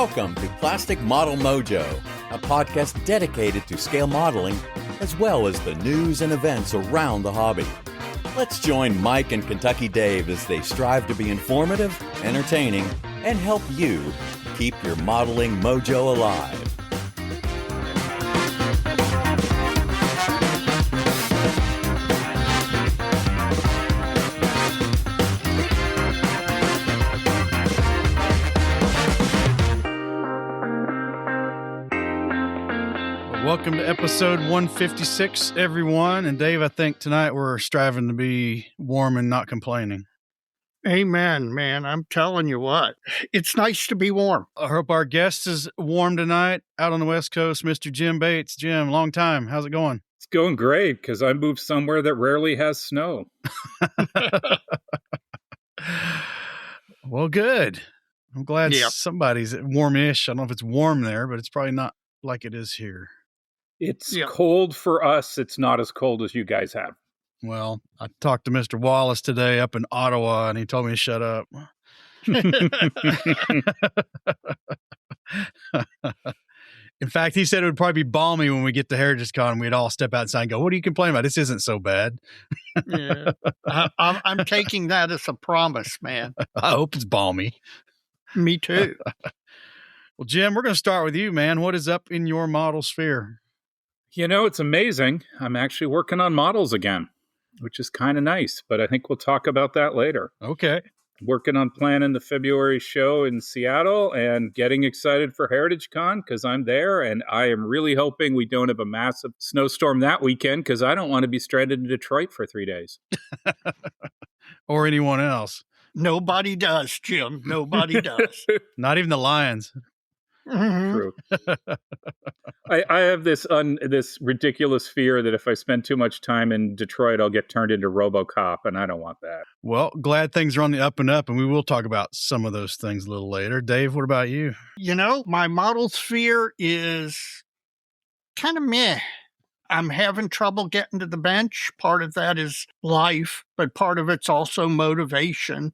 Welcome to Plastic Model Mojo, a podcast dedicated to scale modeling, as well as the news and events around the hobby. Let's join Mike and Kentucky Dave as they strive to be informative, entertaining, and help you keep your modeling mojo alive. Welcome to episode 156, everyone. And Dave, I think tonight we're striving to be warm and not complaining. Amen, man. I'm telling you what, it's nice to be warm. I hope our guest is warm tonight out on the West Coast, Mr. Jim Bates. Jim, long time. How's it going? It's going great because I moved somewhere that rarely has snow. Well, good. I'm glad somebody's warmish. I don't know if it's warm there, but it's probably not like it is here. It's cold for us. It's not as cold as you guys have. Well, I talked to Mr. Wallace today up in Ottawa, and he told me to shut up. In fact, he said it would probably be balmy when we get to Heritage Con and we'd all step outside and go, what are you complaining about? This isn't so bad. Yeah. I'm taking that as a promise, man. I hope it's balmy. Me too. Well, Jim, we're going to start with you, man. What is up in your model sphere? You know, it's amazing. I'm actually working on models again, which is kind of nice, but I think we'll talk about that later. Okay. Working on planning the February show in Seattle and getting excited for Heritage Con because I'm there, and I am really hoping we don't have a massive snowstorm that weekend because I don't want to be stranded in Detroit for 3 days. Or anyone else. Nobody does, Jim. Nobody does. Not even the Lions. Mm-hmm. True. I have this ridiculous fear that if I spend too much time in Detroit, I'll get turned into RoboCop, and I don't want that. Well, glad things are on the up and up, and we will talk about some of those things a little later. Dave, what about you? You know, my model sphere is kind of meh. I'm having trouble getting to the bench. Part of that is life, but part of it's also motivation,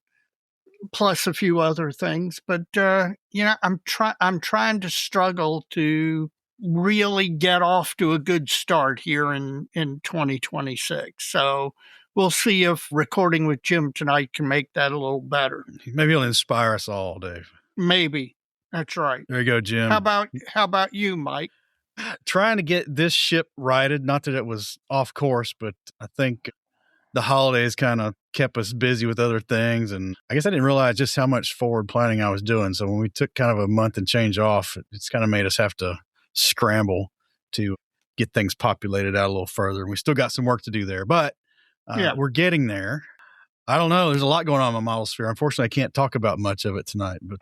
plus a few other things. But, I'm trying to struggle to really get off to a good start here in 2026. So we'll see if recording with Jim tonight can make that a little better. Maybe it'll inspire us all, Dave. Maybe. That's right. There you go, Jim. How about you, Mike? Trying to get this ship righted. Not that it was off course, but I think the holidays kind of kept us busy with other things. And I guess I didn't realize just how much forward planning I was doing. So when we took kind of a month and change off, it's kind of made us have to scramble to get things populated out a little further. And we still got some work to do there, but we're getting there. I don't know. There's a lot going on in my model sphere. Unfortunately, I can't talk about much of it tonight, but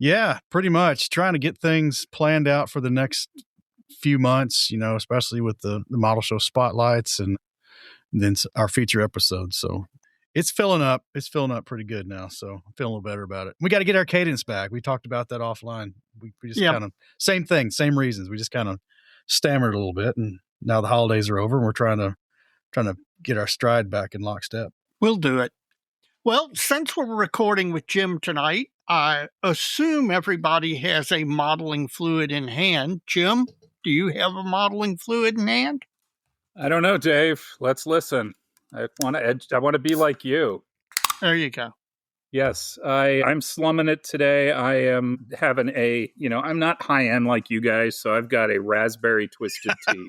yeah, pretty much trying to get things planned out for the next few months, especially with the model show spotlights and then our feature episodes. So it's filling up. It's filling up pretty good now. So I'm feeling a little better about it. We got to get our cadence back. We talked about that offline. We just kind of, same thing, same reasons. We just kind of stammered a little bit, and now the holidays are over and we're trying to get our stride back in lockstep. We'll do it. Well, since we're recording with Jim tonight, I assume everybody has a modeling fluid in hand. Jim, do you have a modeling fluid in hand? I don't know, Dave. Let's listen. I want to be like you. There you go. Yes, I'm slumming it today. I am having I'm not high end like you guys, so I've got a raspberry twisted tea.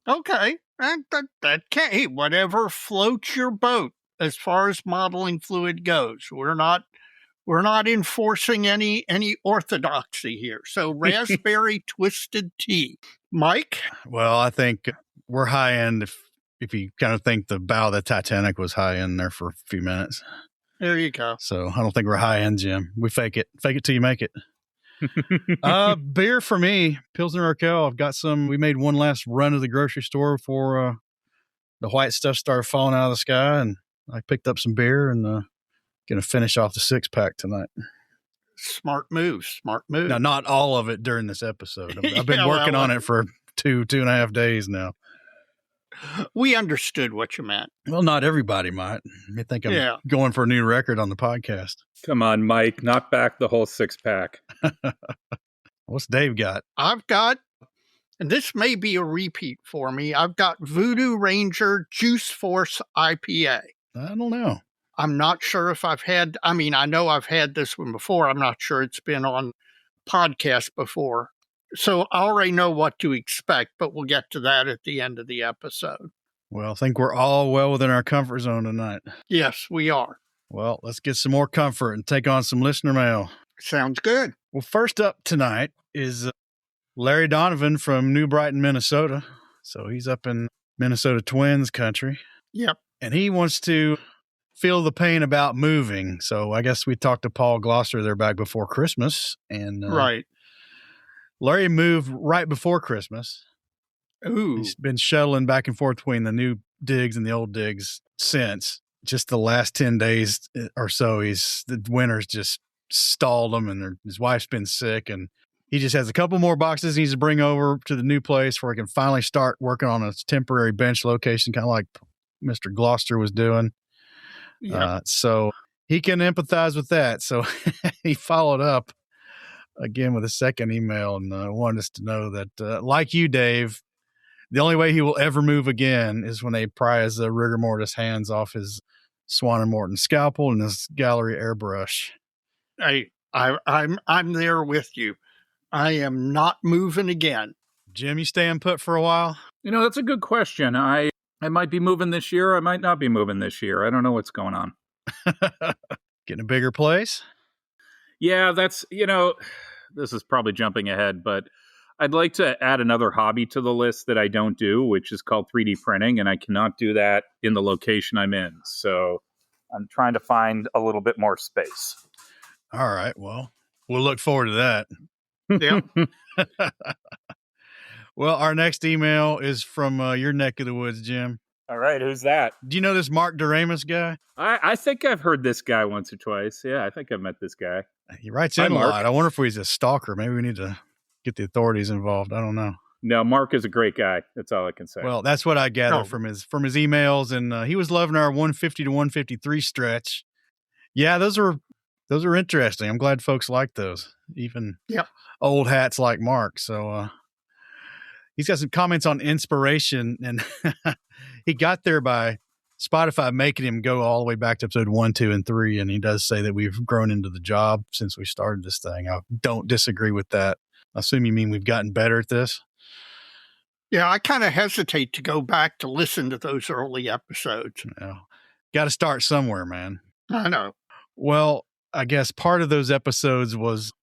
Okay, that can't. Hey, whatever floats your boat as far as modeling fluid goes. We're not enforcing any orthodoxy here. So raspberry twisted tea. Mike? Well, I think we're high end if you kind of think the bow of the Titanic was high end there for a few minutes. There you go. So I don't think we're high end, Jim. We fake it till you make it. Beer for me, Pilsner Urquell. I've got some. We made one last run to the grocery store before the white stuff started falling out of the sky, and I picked up some beer and going to finish off the 6-pack tonight. Smart move. Now, not all of it during this episode. I've been working on it for two and a half days now. We understood what you meant. Well, not everybody might. They think I'm Yeah. going for a new record on the podcast. Come on, Mike, knock back the whole 6-pack. What's Dave got? I've got, and this may be a repeat for me, I've got Voodoo Ranger Juice Force IPA. I don't know. I'm not sure if I know I've had this one before. I'm not sure it's been on podcast before. So I already know what to expect, but we'll get to that at the end of the episode. Well, I think we're all well within our comfort zone tonight. Yes, we are. Well, let's get some more comfort and take on some listener mail. Sounds good. Well, first up tonight is Larry Donovan from New Brighton, Minnesota. So he's up in Minnesota Twins country. Yep. And he wants to feel the pain about moving. So I guess we talked to Paul Gloucester there back before Christmas. And Right. Larry moved right before Christmas. Ooh. He's been shuttling back and forth between the new digs and the old digs since. Just the last 10 days or so, the winter's just stalled him, and his wife's been sick, and he just has a couple more boxes he needs to bring over to the new place where he can finally start working on a temporary bench location, kind of like Mr. Gloucester was doing. Yeah. So he can empathize with that. So he followed up again with a second email and wanted us to know that, like you, Dave, the only way he will ever move again is when they pry his rigor mortis hands off his Swan and Morton scalpel and his gallery airbrush. I'm there with you. I am not moving again. Jim, you staying put for a while? That's a good question. I might be moving this year. I might not be moving this year. I don't know what's going on. Getting a bigger place? Yeah, this is probably jumping ahead, but I'd like to add another hobby to the list that I don't do, which is called 3D printing, and I cannot do that in the location I'm in. So I'm trying to find a little bit more space. All right. Well, we'll look forward to that. Yeah. Well, our next email is from your neck of the woods, Jim. All right. Who's that? Do you know this Mark Doremus guy? I think I've heard this guy once or twice. Yeah, I think I've met this guy. He writes Hi, in a Mark. lot. I wonder if he's a stalker. Maybe we need to get the authorities involved. I don't know. No, Mark is a great guy. That's all I can say. Well, that's what I gather from his emails, and he was loving our 150 to 153 stretch. Yeah, those are interesting. I'm glad folks like those, even old hats like Mark. So he's got some comments on inspiration, and he got there by Spotify making him go all the way back to episode 1, 2, and 3. And he does say that we've grown into the job since we started this thing. I don't disagree with that. I assume you mean we've gotten better at this. Yeah, I kind of hesitate to go back to listen to those early episodes. Got to start somewhere, man. I know. Well, I guess part of those episodes was,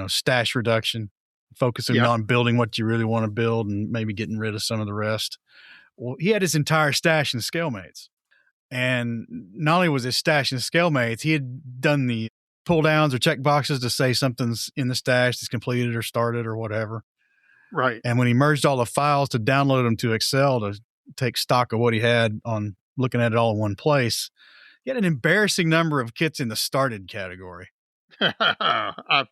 stash reduction, focusing on building what you really want to build and maybe getting rid of some of the rest. Well, he had his entire stash in Scalemates. And not only was his stash in Scalemates, he had done the pull downs or check boxes to say something's in the stash that's completed or started or whatever. Right. And when he merged all the files to download them to Excel to take stock of what he had on looking at it all in one place, he had an embarrassing number of kits in the started category. I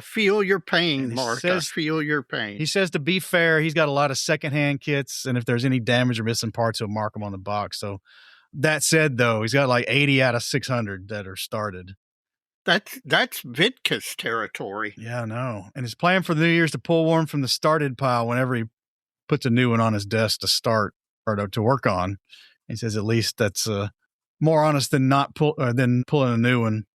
feel your pain, Mark. I feel your pain. He says, to be fair, he's got a lot of secondhand kits, and if there's any damage or missing parts, he'll mark them on the box. So that said, though, he's got like 80 out of 600 that are started. That's Vitka's territory. Yeah, I know. And his plan for the New Year's to pull one from the started pile whenever he puts a new one on his desk to start or to work on. He says at least that's more honest than than pulling a new one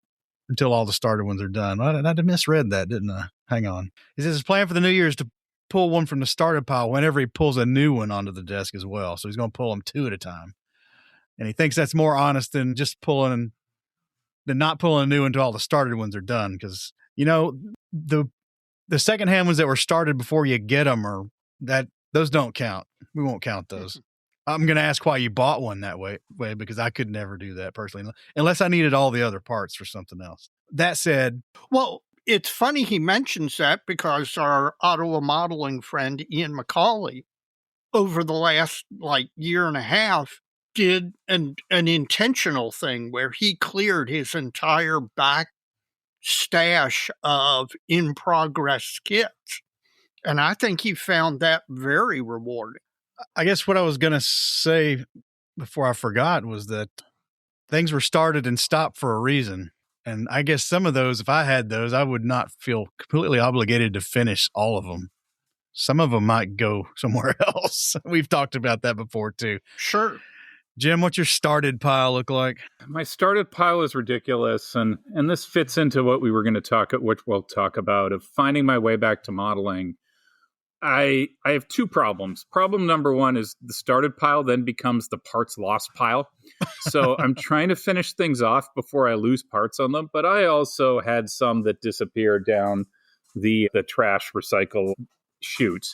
until all the started ones are done. I misread that, didn't I? Hang on. He says his plan for the New Year's to pull one from the started pile whenever he pulls a new one onto the desk as well. So he's going to pull them 2 at a time. And he thinks that's more honest than just not pulling a new until all the started ones are done. Because, the secondhand ones that were started before you get them those don't count. We won't count those. I'm going to ask why you bought one that way, because I could never do that personally, unless I needed all the other parts for something else. That said, well, it's funny he mentions that because our Ottawa modeling friend, Ian McCauley, over the last year and a half, did an intentional thing where he cleared his entire back stash of in-progress kits. And I think he found that very rewarding. I guess what I was going to say before I forgot was that things were started and stopped for a reason. And I guess some of those, if I had those, I would not feel completely obligated to finish all of them. Some of them might go somewhere else. We've talked about that before too. Sure. Jim, what's your started pile look like? My started pile is ridiculous, and this fits into what we were going to which we'll talk about, of finding my way back to modeling. I have two problems. Problem number one is the started pile then becomes the parts lost pile. So I'm trying to finish things off before I lose parts on them, but I also had some that disappeared down the trash recycle chute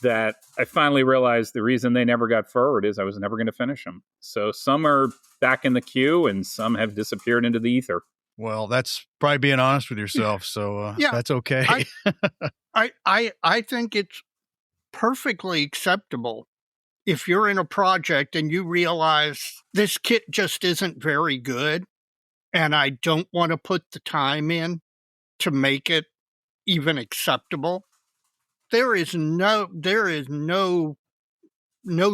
that I finally realized the reason they never got forward is I was never going to finish them. So some are back in the queue and some have disappeared into the ether. Well, that's probably being honest with yourself. So Yeah. that's okay. I think it's perfectly acceptable if you're in a project and you realize this kit just isn't very good and I don't want to put the time in to make it even acceptable. There is no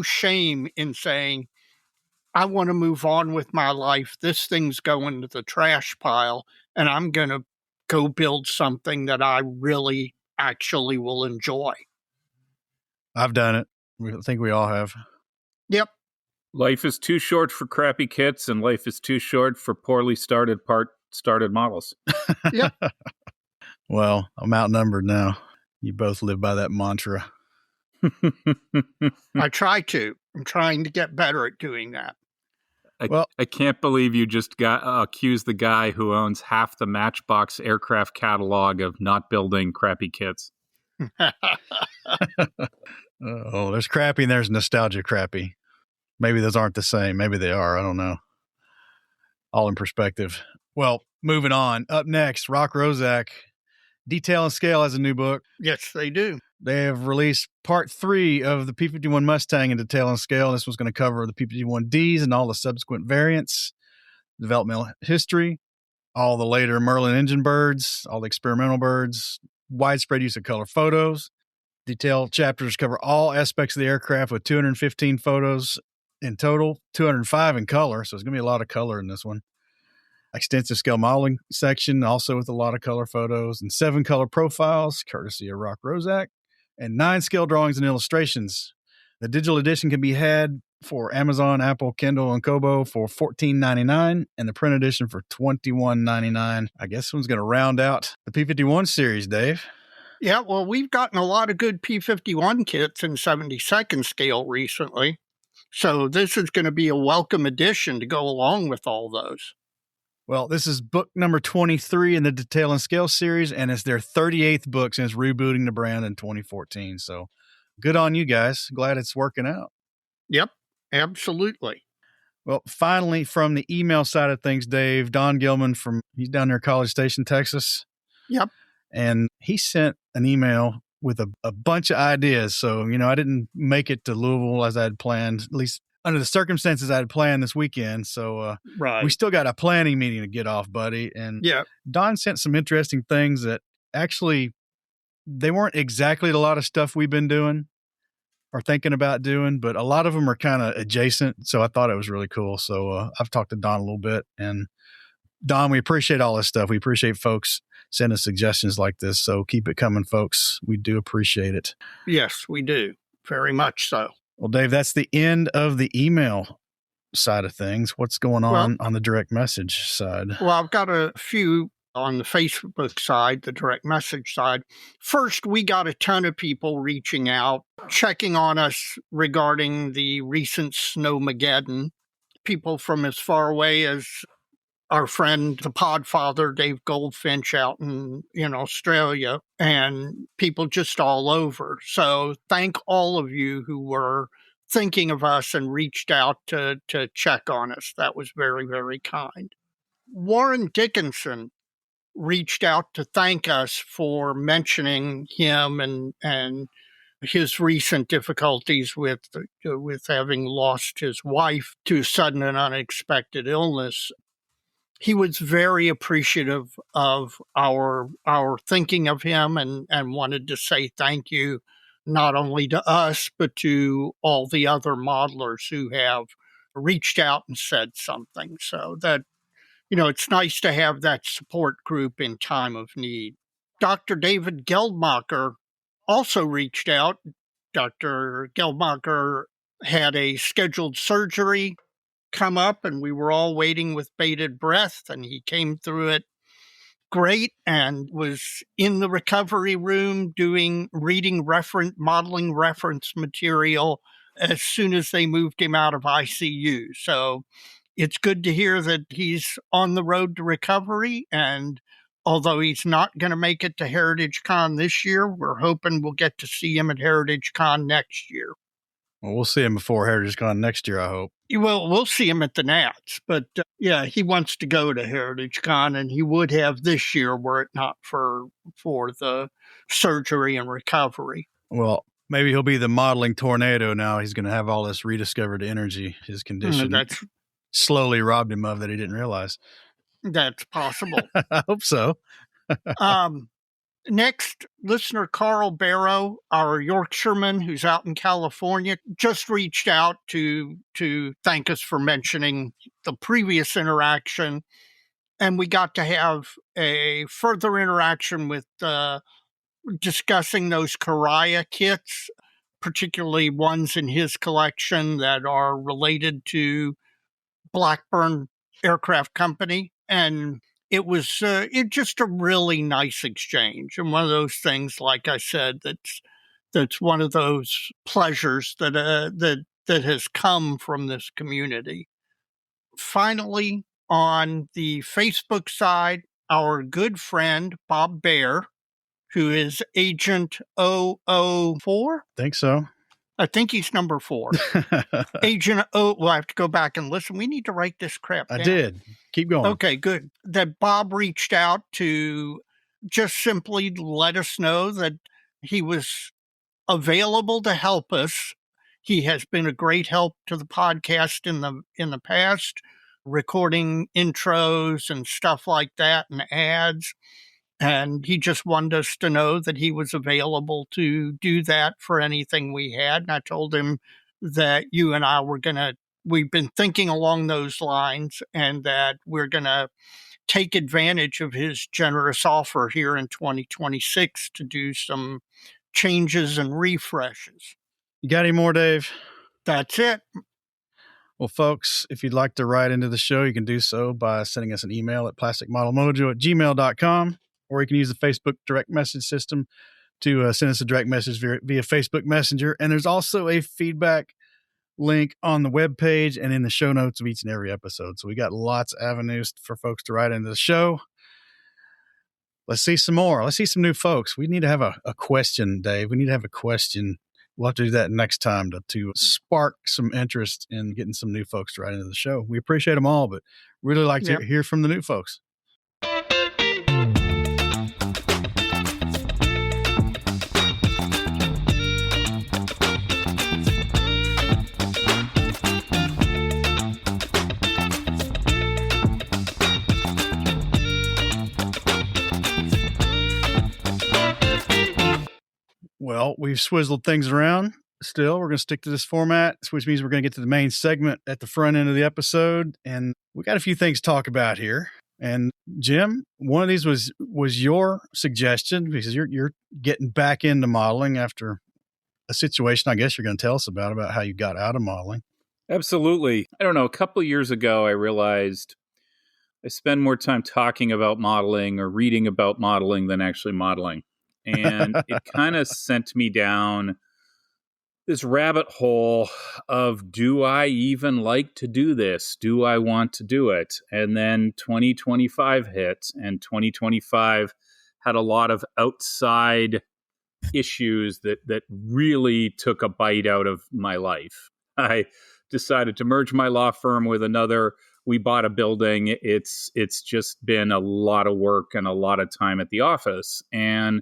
shame in saying, I want to move on with my life. This thing's going to the trash pile, and I'm going to go build something that I really actually will enjoy. I've done it. I think we all have. Yep. Life is too short for crappy kits, and life is too short for poorly started models. Yep. Well, I'm outnumbered now. You both live by that mantra. I try to. I'm trying to get better at doing that. I can't believe you just accused the guy who owns half the Matchbox aircraft catalog of not building crappy kits. Oh, there's crappy and there's nostalgia crappy. Maybe those aren't the same. Maybe they are. I don't know. All in perspective. Well, moving on. Up next, Rock Rozak. Detail and Scale has a new book. Yes, they do. They have released part 3 of the P-51 Mustang in Detail and Scale. This one's going to cover the P-51Ds and all the subsequent variants, developmental history, all the later Merlin engine birds, all the experimental birds, widespread use of color photos. Detailed chapters cover all aspects of the aircraft with 215 photos in total, 205 in color. So there's going to be a lot of color in this one. Extensive scale modeling section, also with a lot of color photos, and 7 color profiles, courtesy of Rock Rozak, and 9 scale drawings and illustrations. The digital edition can be had for Amazon, Apple, Kindle, and Kobo for $14.99, and the print edition for $21.99. I guess this one's going to round out the P-51 series, Dave. Yeah, well, we've gotten a lot of good P-51 kits in 72nd scale recently, so this is going to be a welcome addition to go along with all those. Well, this is book number 23 in the Detail and Scale series, and it's their 38th book since rebooting the brand in 2014. So good on you guys. Glad it's working out. Yep, absolutely. Well, finally, from the email side of things, Dave, Don Gilman he's down there, College Station, Texas. Yep. And he sent an email with a bunch of ideas. So, I didn't make it to Louisville as I had planned, at least under the circumstances I had planned this weekend. So right. We still got a planning meeting to get off, buddy. And yeah, Don sent some interesting things that actually, they weren't exactly a lot of stuff we've been doing or thinking about doing, but a lot of them are kind of adjacent. So I thought it was really cool. So I've talked to Don a little bit. And Don, we appreciate all this stuff. We appreciate folks sending us suggestions like this. So keep it coming, folks. We do appreciate it. Yes, we do. Very much so. Well, Dave, that's the end of the email side of things. What's going on the direct message side? Well, I've got a few on the Facebook side, the direct message side. First, we got a ton of people reaching out, checking on us regarding the recent Snowmageddon. People from as far away as our friend, the Podfather, Dave Goldfinch out in Australia, and people just all over. So thank all of you who were thinking of us and reached out to check on us. That was very, very kind. Warren Dickinson reached out to thank us for mentioning him and his recent difficulties with having lost his wife to sudden and unexpected illness. He was very appreciative of our thinking of him and wanted to say thank you not only to us, but to all the other modelers who have reached out and said something. So that, it's nice to have that support group in time of need. Dr. David Geldmacher also reached out. Dr. Geldmacher had a scheduled surgery come up, and we were all waiting with bated breath, and he came through it great and was in the recovery room reading modeling reference material as soon as they moved him out of ICU. So it's good to hear that he's on the road to recovery. And although he's not going to make it to Heritage Con this year, we're hoping we'll get to see him at Heritage Con next year. Well, we'll see him before Heritage Con next year, I hope. Well, we'll see him at the Nats, but yeah, he wants to go to Heritage Con, and he would have this year were it not for the surgery and recovery. Well, maybe he'll be the modeling tornado now. He's going to have all this rediscovered energy. His condition That's slowly robbed him of that he didn't realize. That's possible. I hope so. Next, listener Carl Barrow, our Yorkshireman who's out in California, just reached out to thank us for mentioning the previous interaction. And we got to have a further interaction with discussing those Karaya kits, particularly ones in his collection that are related to Blackburn Aircraft Company. And it was just a really nice exchange, and one of those things, like I said, that's one of those pleasures that has come from this community. Finally, on the Facebook side, our good friend Bob Bear, who is Agent 004. Think so. I think he's number 4. Agent O. We'll have to go back and listen. We need to write this crap down. I did. Keep going. Okay, good. That Bob reached out to just simply let us know that he was available to help us. He has been a great help to the podcast in the past, recording intros and stuff like that and ads. And he just wanted us to know that he was available to do that for anything we had. And I told him that you and I we've been thinking along those lines, and that we're going to take advantage of his generous offer here in 2026 to do some changes and refreshes. You got any more, Dave? That's it. Well, folks, if you'd like to write into the show, you can do so by sending us an email at plasticmodelmojo@gmail.com. Or you can use the Facebook direct message system to send us a direct message via Facebook Messenger. And there's also a feedback link on the webpage and in the show notes of each and every episode. So we got lots of avenues for folks to write into the show. Let's see some more. Let's see some new folks. We need to have a question, Dave. We need to have a question. We'll have to do that next time to spark some interest in getting some new folks to write into the show. We appreciate them all, but really like to hear from the new folks. Well, we've swizzled things around. Still, we're going to stick to this format, which means we're going to get to the main segment at the front end of the episode. And we got a few things to talk about here. And Jim, one of these was your suggestion, because you're getting back into modeling after a situation I guess you're going to tell us about how you got out of modeling. Absolutely. I don't know. A couple of years ago, I realized I spend more time talking about modeling or reading about modeling than actually modeling. And it kind of sent me down this rabbit hole of, do I even like to do this? Do I want to do it? And then 2025 hit, and 2025 had a lot of outside issues that really took a bite out of my life. I decided to merge my law firm with another. We bought a building. It's just been a lot of work and a lot of time at the office. And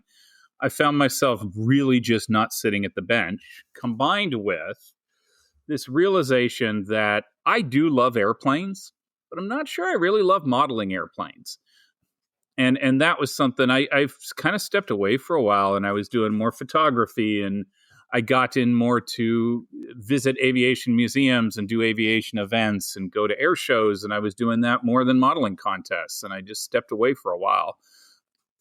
I found myself really just not sitting at the bench, combined with this realization that I do love airplanes, but I'm not sure I really love modeling airplanes. And that was something I've kind of stepped away for a while, and I was doing more photography and I got in more to visit aviation museums and do aviation events and go to air shows. And I was doing that more than modeling contests. And I just stepped away for a while.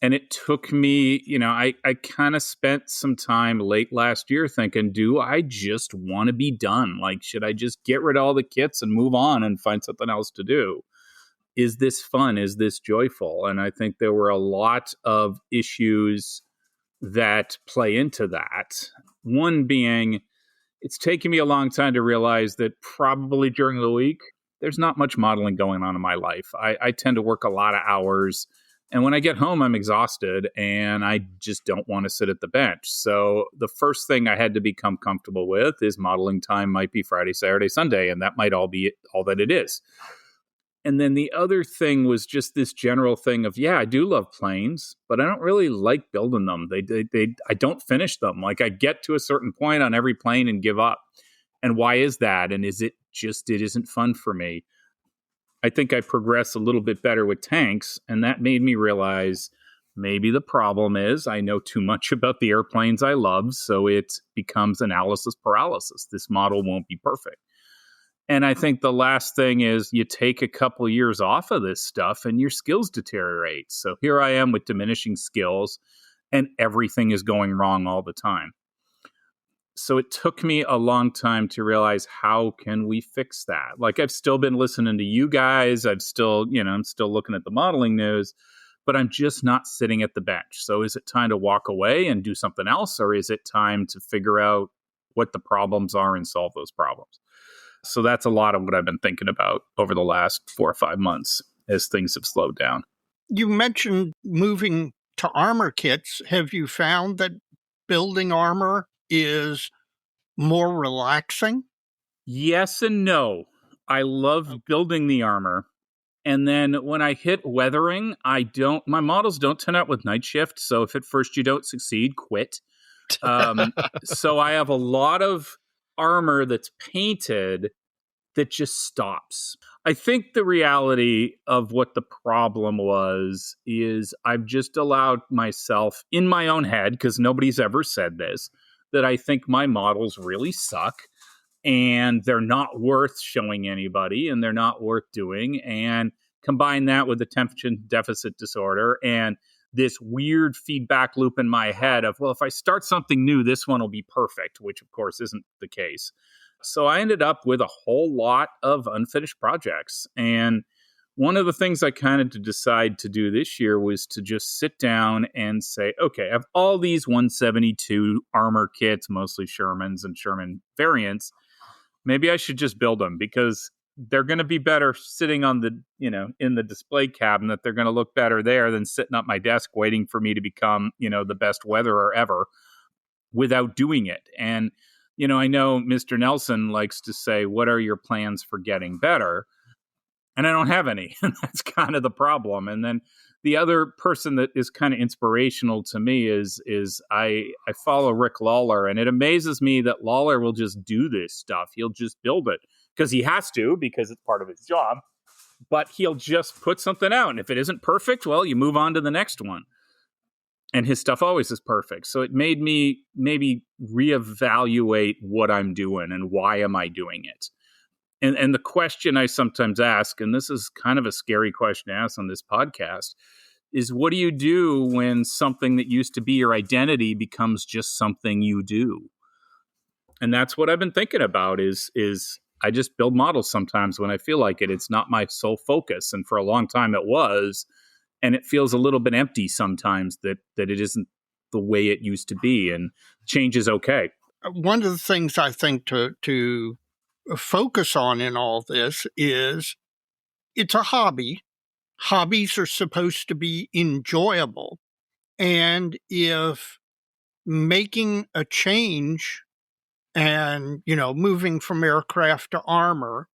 And it took me, I kind of spent some time late last year thinking, do I just want to be done? Like, should I just get rid of all the kits and move on and find something else to do? Is this fun? Is this joyful? And I think there were a lot of issues that play into that. One being, it's taken me a long time to realize that probably during the week, there's not much modeling going on in my life. I tend to work a lot of hours. And when I get home, I'm exhausted and I just don't want to sit at the bench. So the first thing I had to become comfortable with is modeling time might be Friday, Saturday, Sunday, and that might all be all that it is. And then the other thing was just this general thing of, yeah, I do love planes, but I don't really like building them. I don't finish them. Like I get to a certain point on every plane and give up. And why is that? And is it just, it isn't fun for me? I think I progressed a little bit better with tanks, and that made me realize maybe the problem is I know too much about the airplanes I love, so it becomes analysis paralysis. This model won't be perfect. And I think the last thing is you take a couple years off of this stuff and your skills deteriorate. So here I am with diminishing skills, and everything is going wrong all the time. So it took me a long time to realize, how can we fix that? Like I've still been listening to you guys. I'm still looking at the modeling news, but I'm just not sitting at the bench. So is it time to walk away and do something else? Or is it time to figure out what the problems are and solve those problems? So that's a lot of what I've been thinking about over the last 4 or 5 months as things have slowed down. You mentioned moving to armor kits. Have you found that building armor is more relaxing? Yes and no. I love building the armor. And then when I hit weathering, my models don't turn out with night shift. So if at first you don't succeed, quit. So I have a lot of armor that's painted that just stops. I think the reality of what the problem was is I've just allowed myself in my own head, because nobody's ever said this, that I think my models really suck and they're not worth showing anybody and they're not worth doing. And combine that with attention deficit disorder and this weird feedback loop in my head of, well, if I start something new, this one will be perfect, which of course isn't the case. So I ended up with a whole lot of unfinished projects. And one of the things I kind of decided to do this year was to just sit down and say, okay, I have all these 172 armor kits, mostly Shermans and Sherman variants. Maybe I should just build them because they're going to be better sitting on the, in the display cabinet. They're going to look better there than sitting at my desk waiting for me to become, the best weatherer ever without doing it. And, I know Mr. Nelson likes to say, what are your plans for getting better? And I don't have any. And that's kind of the problem. And then the other person that is kind of inspirational to me is I follow Rick Lawler. And it amazes me that Lawler will just do this stuff. He'll just build it because he has to, because it's part of his job. But he'll just put something out. And if it isn't perfect, well, you move on to the next one. And his stuff always is perfect. So it made me maybe reevaluate what I'm doing and why am I doing it. And the question I sometimes ask, and this is kind of a scary question to ask on this podcast, is what do you do when something that used to be your identity becomes just something you do? And that's what I've been thinking about is I just build models sometimes when I feel like it. It's not my sole focus. And for a long time it was. And it feels a little bit empty sometimes that it isn't the way it used to be. And change is okay. One of the things I think to focus on in all this is it's a hobby. Hobbies are supposed to be enjoyable. And if making a change and, moving from aircraft to armor,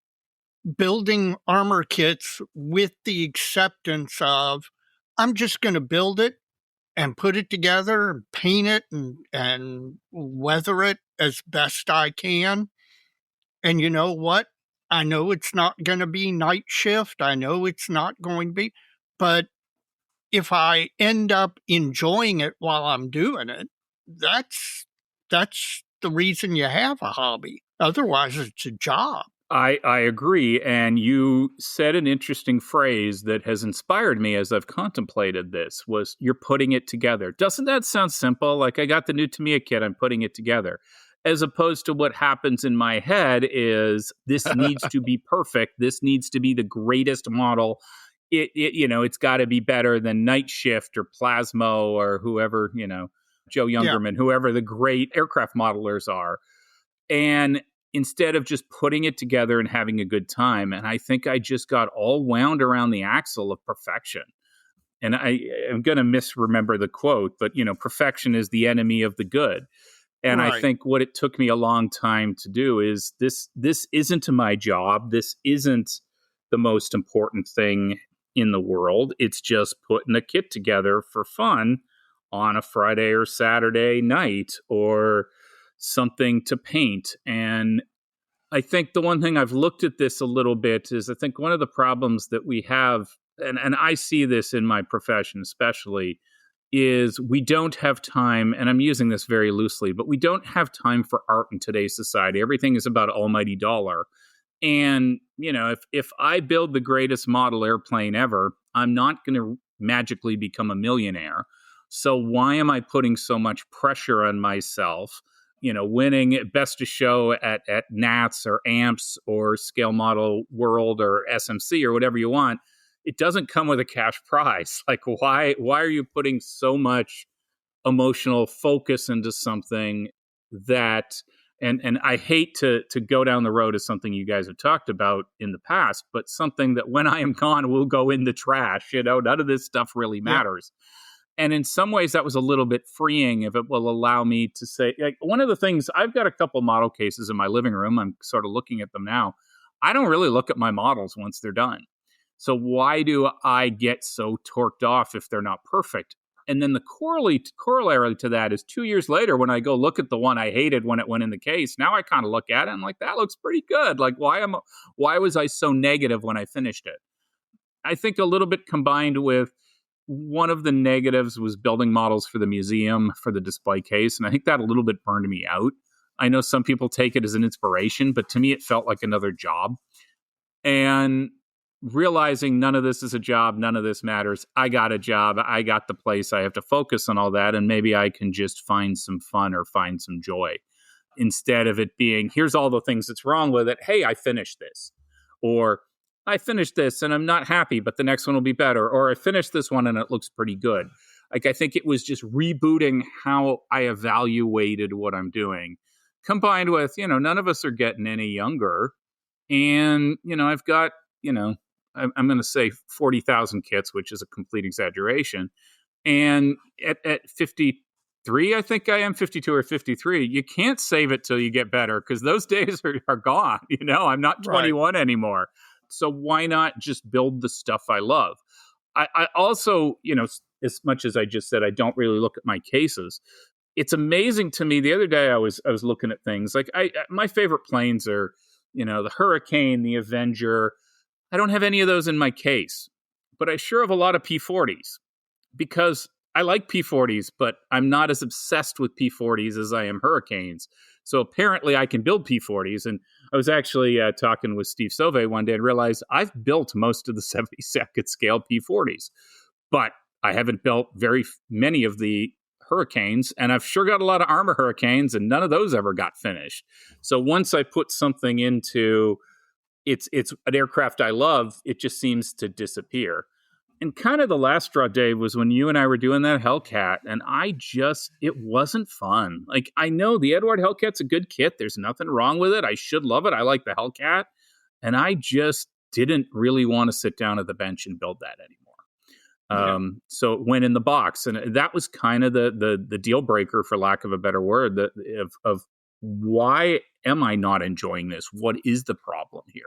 building armor kits with the acceptance of, I'm just going to build it and put it together and paint it and weather it as best I can. And you know what? I know it's not going to be night shift. I know it's not going to be. But if I end up enjoying it while I'm doing it, that's the reason you have a hobby. Otherwise, it's a job. I agree. And you said an interesting phrase that has inspired me as I've contemplated this was you're putting it together. Doesn't that sound simple? Like I got the new Tamiya kit, I'm putting it together. As opposed to what happens in my head is this needs to be perfect. This needs to be the greatest model. It's got to be better than Night Shift or Plasmo or whoever, Joe Youngerman, whoever the great aircraft modelers are. And instead of just putting it together and having a good time. And I think I just got all wound around the axle of perfection. And I am going to misremember the quote, but, perfection is the enemy of the good. And right. I think what it took me a long time to do is this isn't my job. This isn't the most important thing in the world. It's just putting a kit together for fun on a Friday or Saturday night or something to paint. And I think the one thing I've looked at this a little bit is I think one of the problems that we have, and I see this in my profession especially, is we don't have time, and I'm using this very loosely, but we don't have time for art in today's society. Everything is about almighty dollar. And, if I build the greatest model airplane ever, I'm not going to magically become a millionaire. So why am I putting so much pressure on myself? Winning Best of Show at NATS or AMPS or Scale Model World or SMC or whatever you want, it doesn't come with a cash prize. Like, why are you putting so much emotional focus into something that, and I hate to go down the road as something you guys have talked about in the past, but something that when I am gone will go in the trash. None of this stuff really matters. Yeah. And in some ways, that was a little bit freeing if it will allow me to say, like, one of the things, I've got a couple model cases in my living room. I'm sort of looking at them now. I don't really look at my models once they're done. So why do I get so torqued off if they're not perfect? And then the corollary to that is 2 years later, when I go look at the one I hated when it went in the case, now I kind of look at it and I'm like, that looks pretty good. Like, why was I so negative when I finished it? I think a little bit combined with one of the negatives was building models for the museum for the display case. And I think that a little bit burned me out. I know some people take it as an inspiration, but to me, it felt like another job. And realizing none of this is a job, none of this matters. I got a job, I got the place, I have to focus on all that, and maybe I can just find some fun or find some joy instead of it being, here's all the things that's wrong with it. Hey, I finished this. Or I finished this and I'm not happy, but the next one will be better. Or I finished this one and it looks pretty good. Like, I think it was just rebooting how I evaluated what I'm doing, combined with, none of us are getting any younger. And, I've got, I'm going to say 40,000 kits, which is a complete exaggeration. And at 53, I think I am 52 or 53, you can't save it till you get better because those days are gone. I'm not 21 anymore. So why not just build the stuff I love? I also, as much as I just said, I don't really look at my cases. It's amazing to me. The other day I was looking at things like my favorite planes are, the Hurricane, the Avenger. I don't have any of those in my case, but I sure have a lot of P40s because I like P40s, but I'm not as obsessed with P40s as I am Hurricanes. So apparently I can build P40s. And I was actually talking with Steve Sauvé one day and realized I've built most of the 72nd scale P40s, but I haven't built very many of the Hurricanes. And I've sure got a lot of Armor Hurricanes, and none of those ever got finished. So once I put something into it's an aircraft I love, it just seems to disappear. And kind of the last straw, Dave, was when you and I were doing that Hellcat, and it wasn't fun. Like, I know the Edward Hellcat's a good kit. There's nothing wrong with it. I should love it. I like the Hellcat. And I just didn't really want to sit down at the bench and build that anymore. So it went in the box. And that was kind of the deal breaker, for lack of a better word, of why am I not enjoying this? What is the problem here?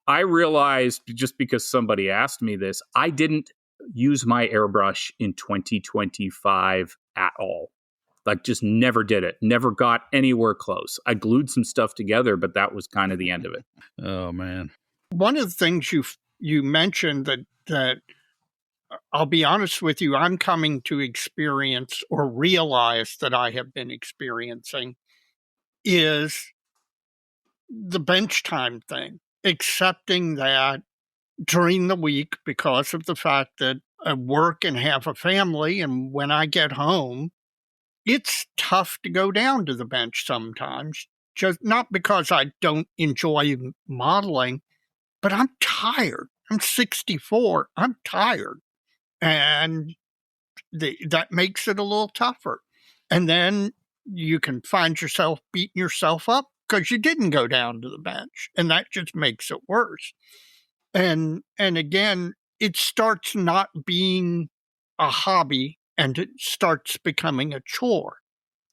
I realized, just because somebody asked me this, I didn't use my airbrush in 2025 at all. Like, just never did it. Never got anywhere close. I glued some stuff together, but that was kind of the end of it. Oh, man. One of the things you mentioned that I'll be honest with you, I'm coming to experience or realize that I have been experiencing is the bench time thing, accepting that during the week, because of the fact that I work and have a family, and when I get home, it's tough to go down to the bench sometimes, just not because I don't enjoy modeling, but I'm tired. I'm 64. I'm tired. And that makes it a little tougher. And then you can find yourself beating yourself up because you didn't go down to the bench. And that just makes it worse. And again, it starts not being a hobby and it starts becoming a chore.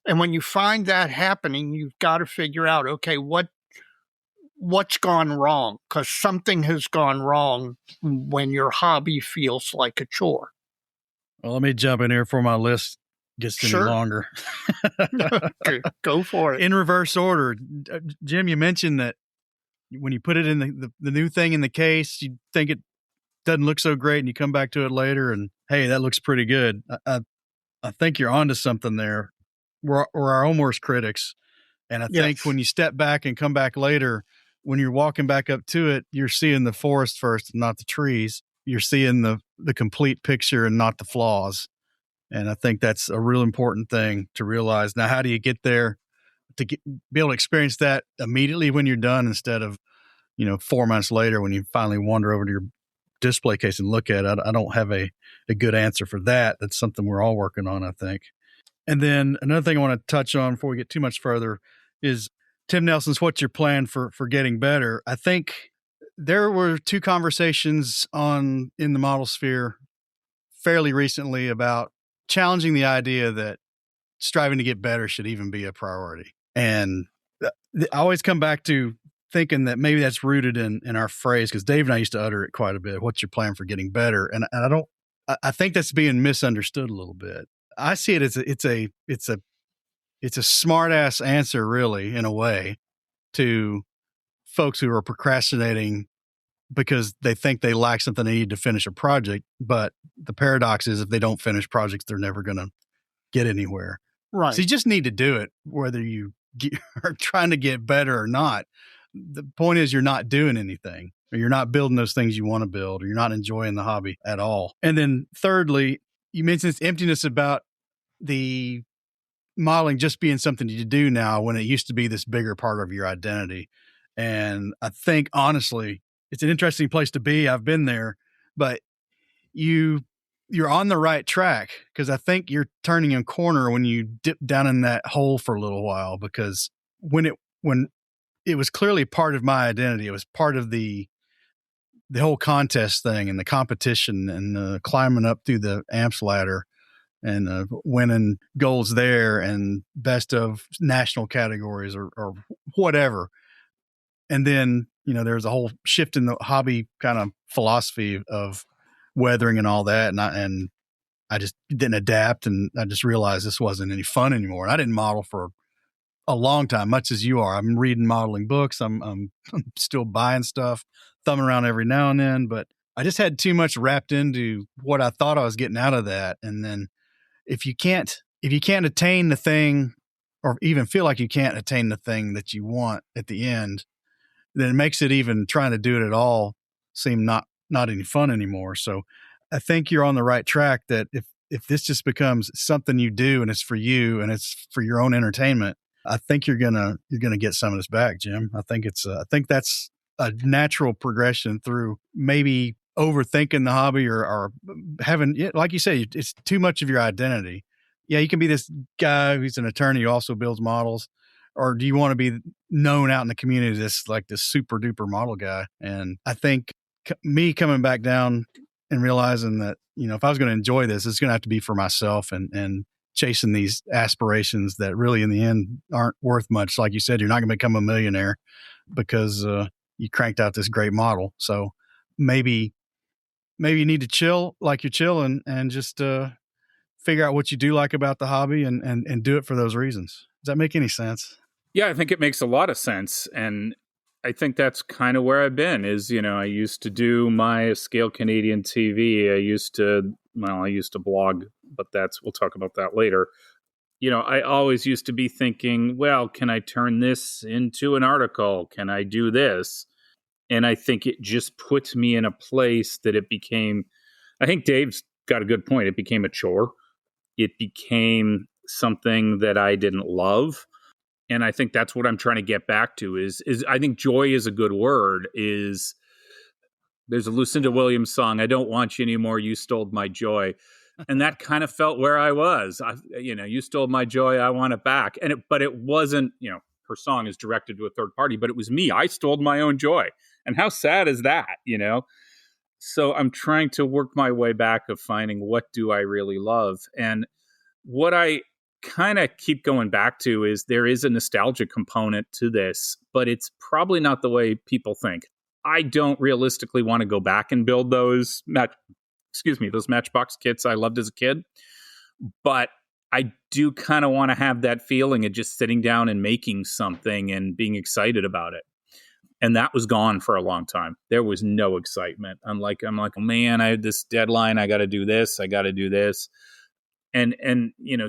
And when you find that happening, you've got to figure out, okay, what's gone wrong? Because something has gone wrong when your hobby feels like a chore. Well, let me jump in here before my list gets any longer. Okay, go for it. In reverse order. Jim, you mentioned that when you put it in the new thing in the case, you think it doesn't look so great and you come back to it later and, hey, that looks pretty good. I think you're onto something there. We're our own worst critics. And I think when you step back and come back later, when you're walking back up to it, you're seeing the forest first, not the trees. You're seeing the complete picture and not the flaws. And I think that's a real important thing to realize. Now, how do you get there to be able to experience that immediately when you're done instead of, 4 months later when you finally wander over to your display case and look at it? I don't have a good answer for that. That's something we're all working on, I think. And then another thing I want to touch on before we get too much further is Tim Nelson's what's your plan for getting better? I think there were 2 conversations in the modelsphere fairly recently about challenging the idea that striving to get better should even be a priority. And I always come back to thinking that maybe that's rooted in our phrase, because Dave and I used to utter it quite a bit. What's your plan for getting better? And I think that's being misunderstood a little bit. I see it as it's a smart ass answer, really, in a way, to folks who are procrastinating because they think they lack something they need to finish a project. But the paradox is if they don't finish projects, they're never going to get anywhere. Right. So you just need to do it, whether you are trying to get better or not. The point is you're not doing anything, or you're not building those things you want to build, or you're not enjoying the hobby at all. And then thirdly, you mentioned this emptiness about the modeling just being something you do now when it used to be this bigger part of your identity. And I think, honestly, it's an interesting place to be. I've been there, but you're on the right track, because I think you're turning a corner when you dip down in that hole for a little while, because when it was clearly part of my identity, it was part of the whole contest thing and the competition and climbing up through the amps ladder and winning golds there and best of national categories or whatever. And then, there's a whole shift in the hobby kind of philosophy of weathering and all that. And I just didn't adapt, and I just realized this wasn't any fun anymore. And I didn't model for a long time, much as you are. I'm reading modeling books. I'm still buying stuff, thumbing around every now and then, but I just had too much wrapped into what I thought I was getting out of that. And then if you can't attain the thing, or even feel like you can't attain the thing that you want at the end, then it makes it even trying to do it at all seem not any fun anymore. So I think you're on the right track, that if this just becomes something you do and it's for you and it's for your own entertainment, I think you're gonna get some of this back, Jim. I think that's a natural progression through maybe overthinking the hobby or having, like you say, it's too much of your identity. Yeah, you can be this guy who's an attorney who also builds models, or do you want to be known out in the community as like this super duper model guy? And I think me coming back down and realizing that, if I was going to enjoy this, it's going to have to be for myself and chasing these aspirations that really in the end aren't worth much. Like you said, you're not going to become a millionaire because you cranked out this great model. So maybe you need to chill like you're chilling and just figure out what you do like about the hobby and do it for those reasons. Does that make any sense? Yeah, I think it makes a lot of sense. And I think that's kind of where I've been is, I used to do my Scale Canadian TV. I used to blog, but we'll talk about that later. I always used to be thinking, well, can I turn this into an article? Can I do this? And I think it just puts me in a place that it became, I think Dave's got a good point. It became a chore. It became something that I didn't love. And I think that's what I'm trying to get back to is I think joy is a good word. There's a Lucinda Williams song, I Don't Want You Anymore, You Stole My Joy. And that kind of felt where I was. You stole my joy, I want it back. But it wasn't, her song is directed to a third party, but it was me. I stole my own joy. And how sad is that, So I'm trying to work my way back of finding what do I really love. And what I kind of keep going back to is there is a nostalgia component to this, but it's probably not the way people think. I don't realistically want to go back and build those Matchbox kits I loved as a kid. But I do kind of want to have that feeling of just sitting down and making something and being excited about it. And that was gone for a long time. There was no excitement. I'm like, oh, man, I had this deadline. I got to do this. I got to do this. And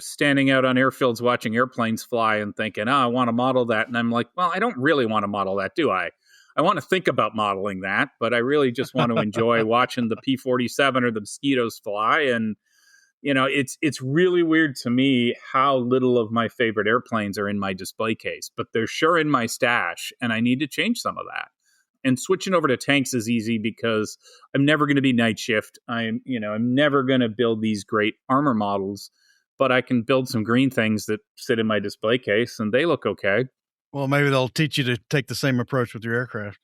standing out on airfields watching airplanes fly and thinking, I want to model that. And I'm like, well, I don't really want to model that, do I? I want to think about modeling that, but I really just want to enjoy watching the P-47 or the mosquitoes fly. And, it's really weird to me how little of my favorite airplanes are in my display case, but they're sure in my stash, and I need to change some of that. And switching over to tanks is easy because I'm never going to be night shift. I'm never going to build these great armor models, but I can build some green things that sit in my display case and they look okay. Well, maybe they'll teach you to take the same approach with your aircraft.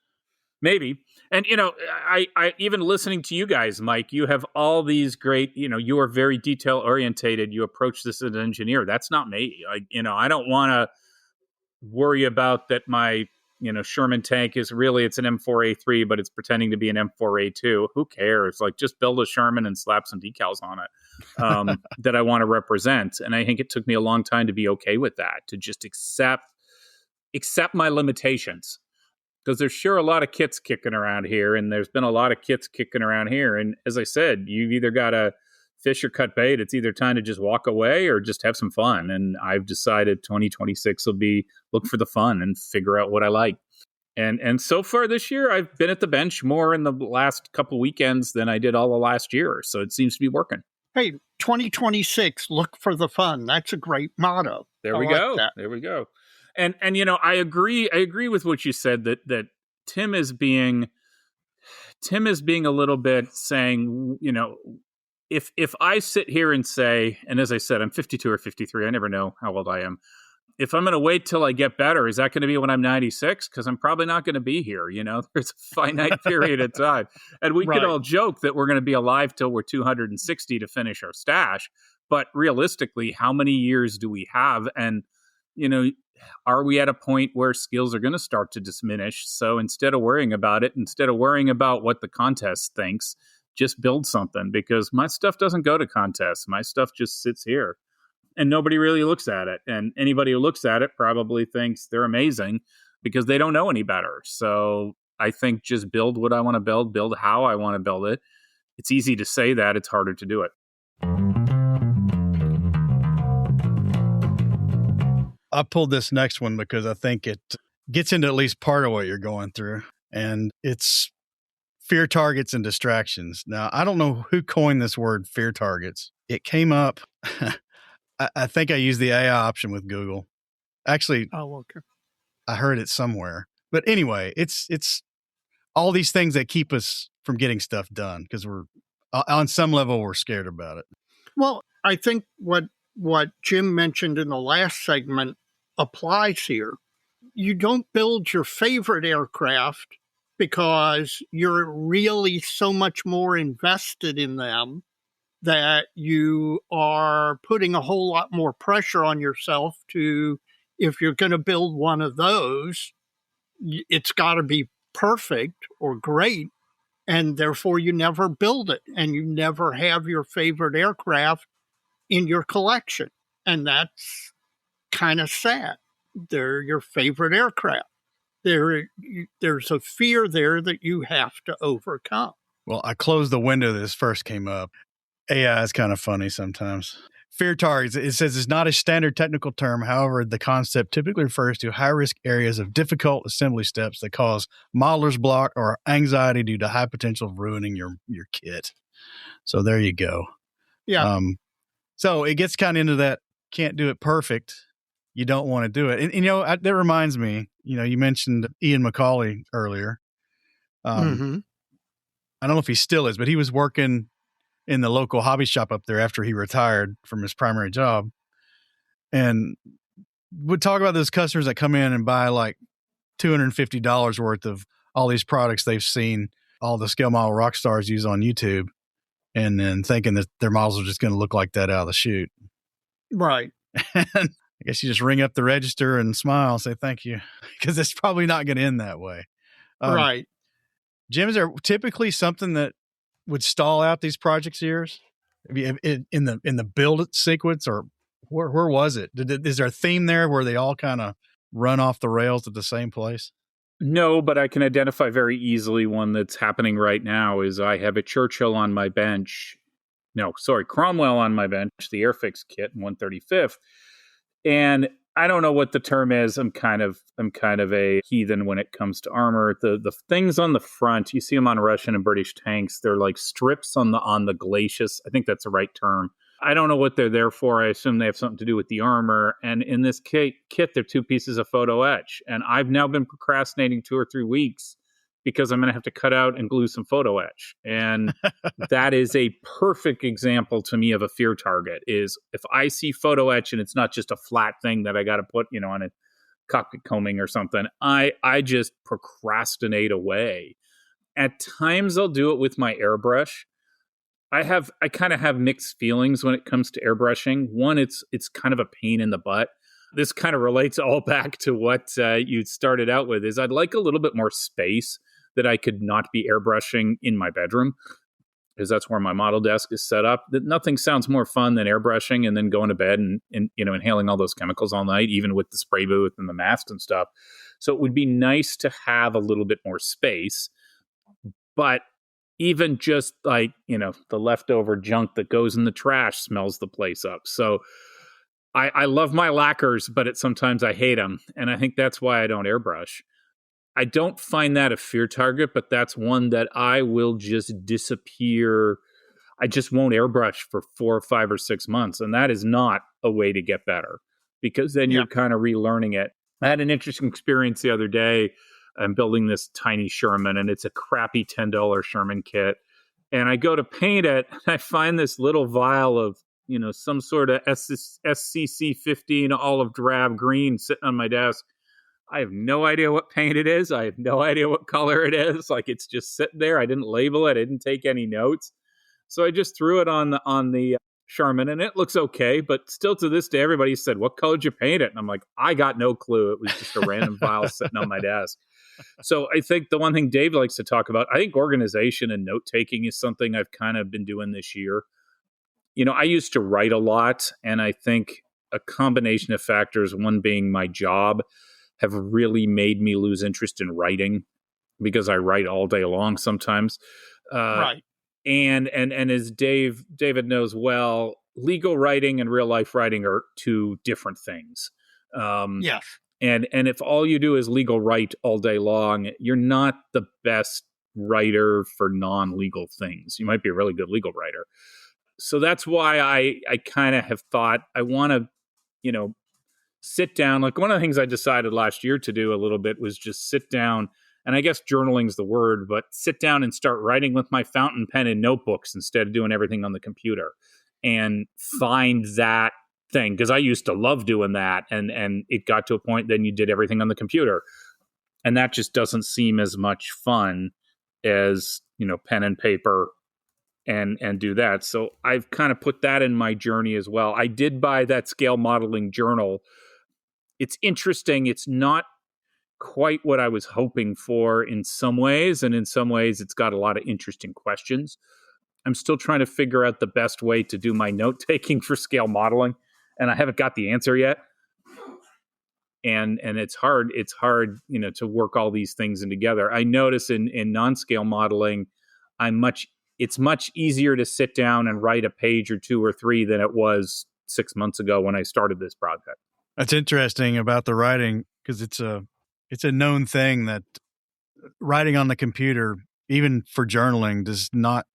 Maybe. And, I even listening to you guys, Mike, you have all these great, you are very detail orientated. You approach this as an engineer. That's not me. I don't want to worry about that my, Sherman tank is really, it's an M4A3, but it's pretending to be an M4A2. Who cares? Like, just build a Sherman and slap some decals on it that I want to represent. And I think it took me a long time to be okay with that, to just accept my limitations. Because there's sure a lot of kits kicking around here, and there's been a lot of kits kicking around here. And as I said, you've either got to fish or cut bait. It's either time to just walk away or just have some fun. And I've decided 2026 will be look for the fun and figure out what I like. And so far this year, I've been at the bench more in the last couple weekends than I did all the last year. So it seems to be working. Hey, 2026, look for the fun. That's a great motto. There we go. There we go. And I agree with what you said that Tim is being a little bit saying, if I sit here and say, and as I said, I'm 52 or 53, I never know how old I am. If I'm going to wait till I get better, is that going to be when I'm 96? Because I'm probably not going to be here. There's a finite period of time. And we could all joke that we're going to be alive till we're 260 to finish our stash. But realistically, how many years do we have? And, are we at a point where skills are going to start to diminish? So instead of worrying about it, instead of worrying about what the contest thinks, just build something, because my stuff doesn't go to contests. My stuff just sits here and nobody really looks at it. And anybody who looks at it probably thinks they're amazing because they don't know any better. So I think just build what I want to build how I want to build it. It's easy to say that, it's harder to do it. I pulled this next one because I think it gets into at least part of what you're going through, and it's fear targets and distractions. Now, I don't know who coined this word, fear targets. It came up. I think I used the AI option with Google. Actually, okay. I heard it somewhere. But anyway, it's all these things that keep us from getting stuff done because we're on some level we're scared about it. Well, I think what Jim mentioned in the last segment applies here. You don't build your favorite aircraft because you're really so much more invested in them that you are putting a whole lot more pressure on yourself to, if you're going to build one of those, it's got to be perfect or great, and therefore you never build it and you never have your favorite aircraft in your collection. And that's kind of sad. They're your favorite aircraft. There's a fear there that you have to overcome. Well, I closed the window this first came up. AI is kind of funny sometimes. Fear targets, it says, is not a standard technical term. However, the concept typically refers to high-risk areas of difficult assembly steps that cause modeler's block or anxiety due to high potential of ruining your kit. So there you go. Yeah. So it gets kind of into that can't do it perfect. You don't want to do it. And that reminds me, you mentioned Ian McCauley earlier. I don't know if he still is, but he was working in the local hobby shop up there after he retired from his primary job, and would talk about those customers that come in and buy like $250 worth of all these products they've seen all the scale model rock stars use on YouTube, and then thinking that their models are just going to look like that out of the chute. Right. And I guess you just ring up the register and smile and say thank you, because it's probably not going to end that way. Right. Jim, is there typically something that would stall out these projects years in the build sequence, or where was it? Is there a theme there where they all kind of run off the rails at the same place? No, but I can identify very easily one that's happening right now. Is I have a Churchill on my bench. No, sorry, Cromwell on my bench, the Airfix kit in 135th. And I don't know what the term is. I'm kind of a heathen when it comes to armor. The things on the front, you see them on Russian and British tanks. They're like strips on the glacis. I think that's the right term. I don't know what they're there for. I assume they have something to do with the armor. And in this kit, they're 2 pieces of photoetch. And I've now been procrastinating 2 or 3 weeks because I'm going to have to cut out and glue some photoetch. And that is a perfect example to me of a fear target. Is if I see photoetch and it's not just a flat thing that I got to put, on a cockpit combing or something, I just procrastinate away. At times I'll do it with my airbrush. I kind of have mixed feelings when it comes to airbrushing. One, it's kind of a pain in the butt. This kind of relates all back to what you started out with, is I'd like a little bit more space that I could not be airbrushing in my bedroom, because that's where my model desk is set up. That nothing sounds more fun than airbrushing and then going to bed and inhaling all those chemicals all night, even with the spray booth and the mask and stuff. So it would be nice to have a little bit more space. But even just like, the leftover junk that goes in the trash smells the place up. So I love my lacquers, but sometimes I hate them. And I think that's why I don't airbrush. I don't find that a fear target, but that's one that I will just disappear. I just won't airbrush for 4 or 5 or 6 months. And that is not a way to get better, because then you're kind of relearning it. I had an interesting experience the other day. I'm building this tiny Sherman, and it's a crappy $10 Sherman kit. And I go to paint it, and I find this little vial of, some sort of SCC 15 olive drab green sitting on my desk. I have no idea what paint it is. I have no idea what color it is. Like, it's just sitting there. I didn't label it. I didn't take any notes. So I just threw it on the Charmin, and it looks okay. But still to this day, everybody said, "What color did you paint it?" And I'm like, I got no clue. It was just a random vial sitting on my desk. So I think the one thing Dave likes to talk about, I think organization and note-taking is something I've kind of been doing this year. I used to write a lot, and I think a combination of factors, one being my job, have really made me lose interest in writing, because I write all day long sometimes. Right. And as David knows well, legal writing and real life writing are 2 different things. Yes. And if all you do is legal write all day long, you're not the best writer for non-legal things. You might be a really good legal writer. So that's why I kind of have thought I want to, sit down. Like, one of the things I decided last year to do a little bit was just sit down, and I guess journaling's the word, but sit down and start writing with my fountain pen and notebooks instead of doing everything on the computer, and find that thing. Because I used to love doing that, and it got to a point then you did everything on the computer, and that just doesn't seem as much fun as, pen and paper and do that. So I've kind of put that in my journey as well. I did buy that scale modeling journal. It's interesting. It's not quite what I was hoping for in some ways, and in some ways it's got a lot of interesting questions. I'm still trying to figure out the best way to do my note-taking for scale modeling, and I haven't got the answer yet. And it's hard. It's hard, to work all these things in together. I notice in non-scale modeling, it's much easier to sit down and write a page or 2 or 3 than it was 6 months ago when I started this project. That's interesting about the writing, because it's a known thing that writing on the computer, even for journaling, does not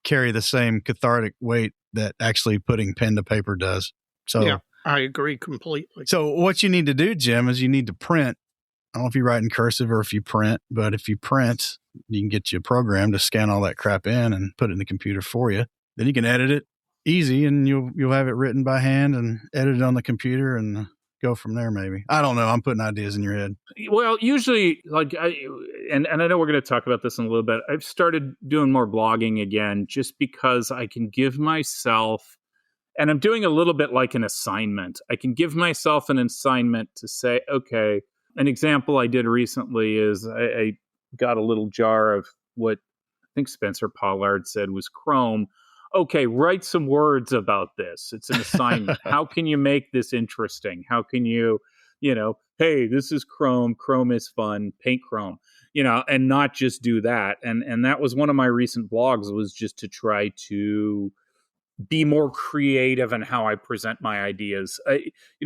carry the same cathartic weight that actually putting pen to paper does. So Yeah, I agree completely. So what you need to do, Jim, is you need to print. I don't know if you write in cursive or if you print, but if you print, you can get you a program to scan all that crap in and put it in the computer for you. Then you can edit it easy, and you'll have it written by hand and edited on the computer and go from there. Maybe. I don't know. I'm putting ideas in your head. Well, usually, like, and I know we're going to talk about this in a little bit. I've started doing more blogging again, just because I can give myself, and I'm doing a little bit like an assignment. I can give myself an assignment to say, okay, an example I did recently is I got a little jar of what I think Spencer Pollard said was chrome. Okay, write some words about this. It's an assignment. How can you make this interesting? How can you, hey, this is chrome. Chrome is fun. Paint chrome, and not just do that. And that was one of my recent blogs, was just to try to be more creative in how I present my ideas.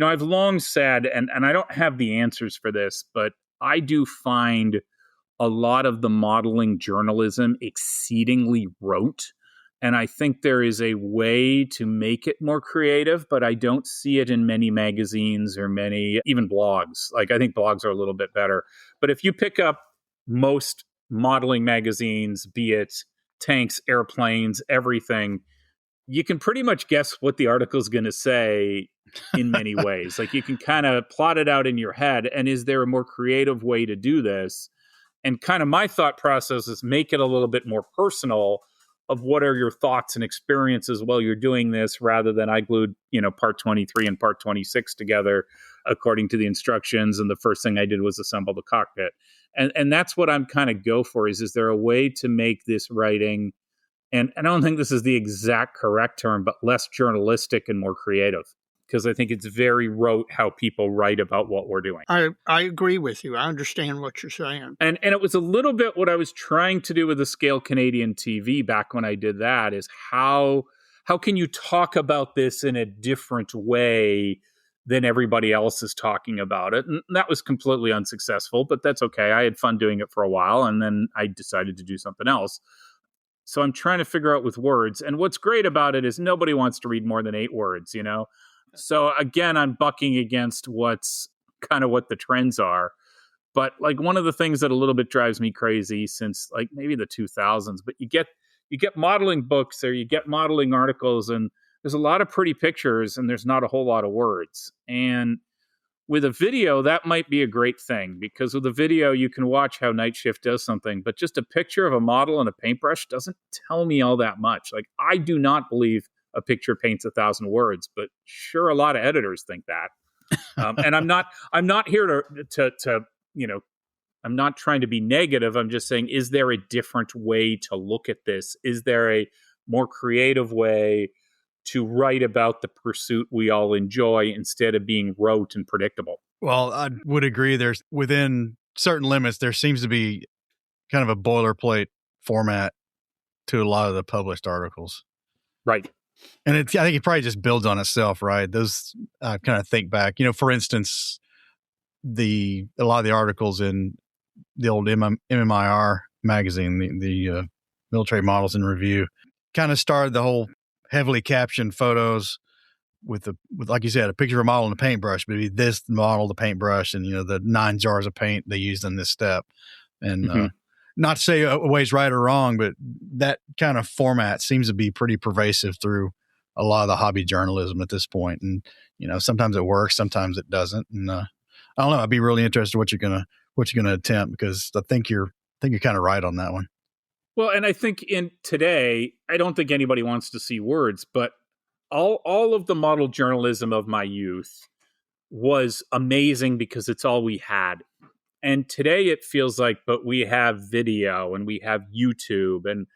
I've long said, and I don't have the answers for this, but I do find a lot of the modeling journalism exceedingly rote. And I think there is a way to make it more creative, but I don't see it in many magazines or many, even blogs. Like, I think blogs are a little bit better. But if you pick up most modeling magazines, be it tanks, airplanes, everything, you can pretty much guess what the article is going to say in many ways. Like, you can kind of plot it out in your head. And is there a more creative way to do this? And kind of my thought process is make it a little bit more personal of what are your thoughts and experiences while you're doing this, rather than I glued, part 23 and part 26 together according to the instructions. And the first thing I did was assemble the cockpit. And that's what I'm kind of go for is there a way to make this writing, and I don't think this is the exact correct term, but less journalistic and more creative, because I think it's very rote how people write about what we're doing. I agree with you. I understand what you're saying. And it was a little bit what I was trying to do with the Scale Canadian TV back when I did that, is how can you talk about this in a different way than everybody else is talking about it? And that was completely unsuccessful, but that's okay. I had fun doing it for a while, and then I decided to do something else. So I'm trying to figure out with words. And what's great about it is nobody wants to read more than 8 words, So again, I'm bucking against what's kind of what the trends are. But like, one of the things that a little bit drives me crazy since like maybe the 2000s, but you get modeling books or you get modeling articles, and there's a lot of pretty pictures and there's not a whole lot of words. And with a video, that might be a great thing, because with a video, you can watch how Night Shift does something, but just a picture of a model and a paintbrush doesn't tell me all that much. Like, I do not believe a picture paints 1,000 words, but sure, a lot of editors think that. And I'm not here to I'm not trying to be negative. I'm just saying, is there a different way to look at this? Is there a more creative way to write about the pursuit we all enjoy instead of being rote and predictable? Well, I would agree. There's, within certain limits, there seems to be kind of a boilerplate format to a lot of the published articles. Right. And I think it probably just builds on itself, right? Those, kind of think back, for instance, a lot of the articles in the old MMIR magazine, the Military Models in Review, kind of started the whole heavily captioned photos with like you said, a picture of a model and a paintbrush, maybe this model, the paintbrush, and the 9 jars of paint they used in this step. And not to say a way's right or wrong, but that kind of format seems to be pretty pervasive through a lot of the hobby journalism at this point. And sometimes it works, sometimes it doesn't. And I don't know. I'd be really interested in what you're gonna attempt, because I think you're kind of right on that one. Well, and I think in today, I don't think anybody wants to see words, but all of the model journalism of my youth was amazing because it's all we had. And today it feels like, but we have video and we have YouTube. And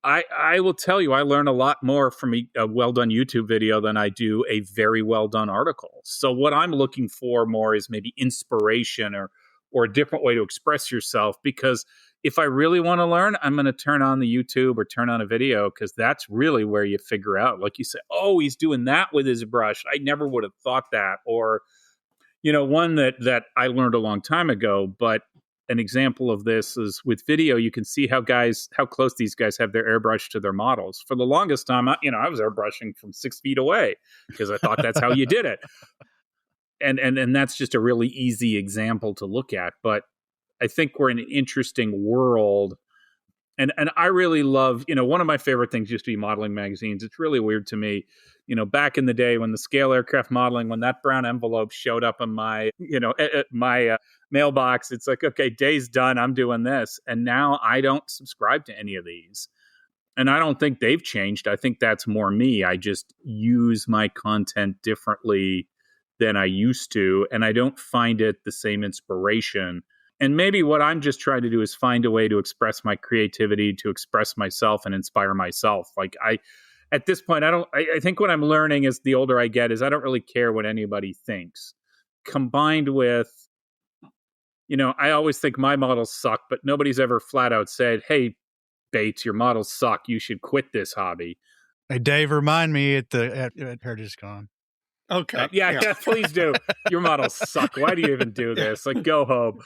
I will tell you, I learn a lot more from a well-done YouTube video than I do a very well-done article. So what I'm looking for more is maybe inspiration or a different way to express yourself. Because if I really want to learn, I'm going to turn on the YouTube or turn on a video, because that's really where you figure out, like you say, oh, he's doing that with his brush. I never would have thought that. Or, one that I learned a long time ago, but an example of this is with video. You can see how close these guys have their airbrush to their models. For the longest time, I was airbrushing from 6 feet away because I thought that's how you did it. And that's just a really easy example to look at. But I think we're in an interesting world. And I really love, one of my favorite things used to be modeling magazines. It's really weird to me, back in the day when the scale aircraft modeling, when that brown envelope showed up in my, my mailbox, it's like, okay, day's done. I'm doing this. And now I don't subscribe to any of these. And I don't think they've changed. I think that's more me. I just use my content differently than I used to. And I don't find it the same inspiration. And maybe what I'm just trying to do is find a way to express my creativity, to express myself and inspire myself. Like at this point, I think what I'm learning as the older I get is I don't really care what anybody thinks. Combined with, I always think my models suck, but nobody's ever flat out said, hey, Bates, your models suck. You should quit this hobby. Hey, Dave, remind me at Heritage Con. Okay. Yeah, please do. Your models suck. Why do you even do this? Like, go home.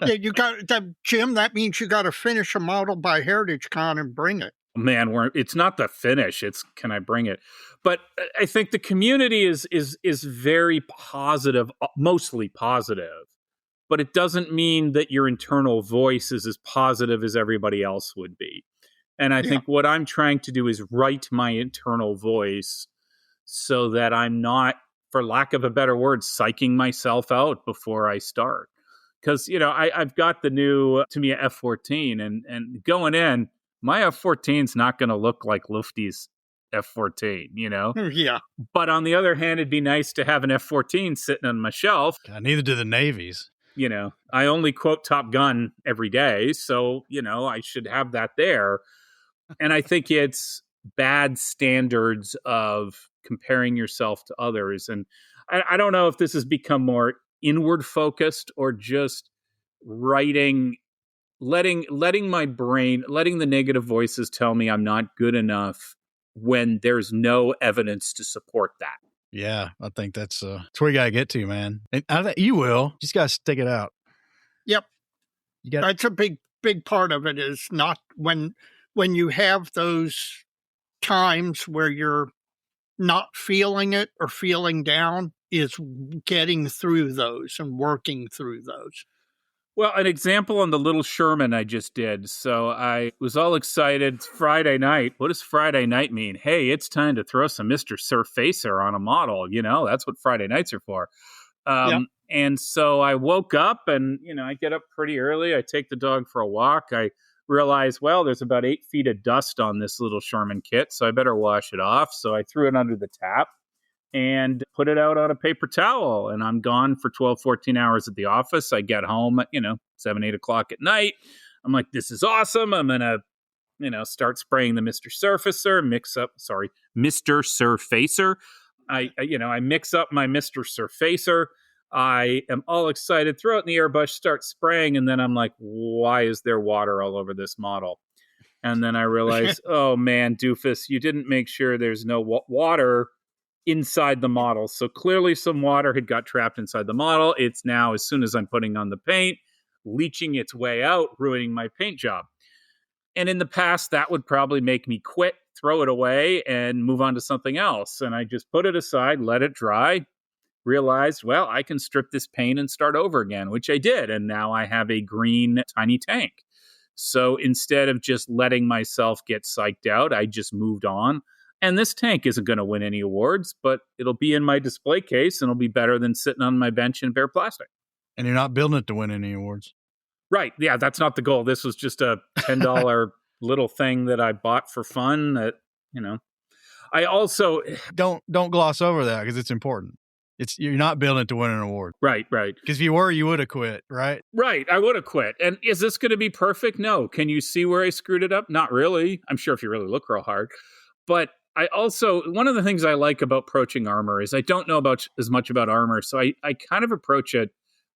You got Jim. That means you got to finish a model by Heritage Con and bring it. Man, it's not the finish. It's can I bring it? But I think the community is very positive, mostly positive. But it doesn't mean that your internal voice is as positive as everybody else would be. And I think what I'm trying to do is write my internal voice so that I'm not, for lack of a better word, psyching myself out before I start. Because, I've got the new Tamiya F14 and going in, my F14 is not going to look like Luftie's F14, Yeah. But on the other hand, it'd be nice to have an F14 sitting on my shelf. Neither do the Navies. I only quote Top Gun every day. So, I should have that there. And I think it's bad standards of comparing yourself to others. And I don't know if this has become more inward focused or just letting my brain, letting the negative voices tell me I'm not good enough when there's no evidence to support that. Yeah, I think that's where you got to get to, man. And I think you will. You just got to stick it out. Yep. That's a big part of it is not when you have those times where you're not feeling it or feeling down, is getting through those and working through those. Well, an example on the little Sherman I just did. So I was all excited. It's Friday night. What does Friday night mean? Hey, it's time to throw some Mr. Surfacer on a model. That's what Friday nights are for. And so I woke up and, I get up pretty early. I take the dog for a walk. I realize, well, there's about 8 feet of dust on this little Sherman kit, so I better wash it off. So I threw it under the tap and put it out on a paper towel. And I'm gone for 12, 14 hours at the office. I get home at, 7, 8 o'clock at night. I'm like, this is awesome. I'm going to, start spraying the Mr. Surfacer. I mix up my Mr. Surfacer. I am all excited, throw it in the airbrush, start spraying, and then I'm like, why is there water all over this model? And then I realize, oh man, doofus, you didn't make sure there's no water inside the model. So clearly some water had got trapped inside the model. It's now, as soon as I'm putting on the paint, leaching its way out, ruining my paint job. And in the past, that would probably make me quit, throw it away, and move on to something else. And I just put it aside, let it dry, realized, well, I can strip this paint and start over again, which I did. And now I have a green tiny tank. So instead of just letting myself get psyched out, I just moved on. And this tank isn't going to win any awards, but it'll be in my display case and it'll be better than sitting on my bench in bare plastic. And you're not building it to win any awards. Right. Yeah, that's not the goal. This was just a $10 little thing that I bought for fun that, I also... Don't gloss over that because it's important. You're not building it to win an award. Right. Because if you were, you would have quit, right? Right. I would have quit. And is this going to be perfect? No. Can you see where I screwed it up? Not really. I'm sure if you really look real hard. But I also, one of the things I like about approaching armor is I don't know about as much about armor. So I kind of approach it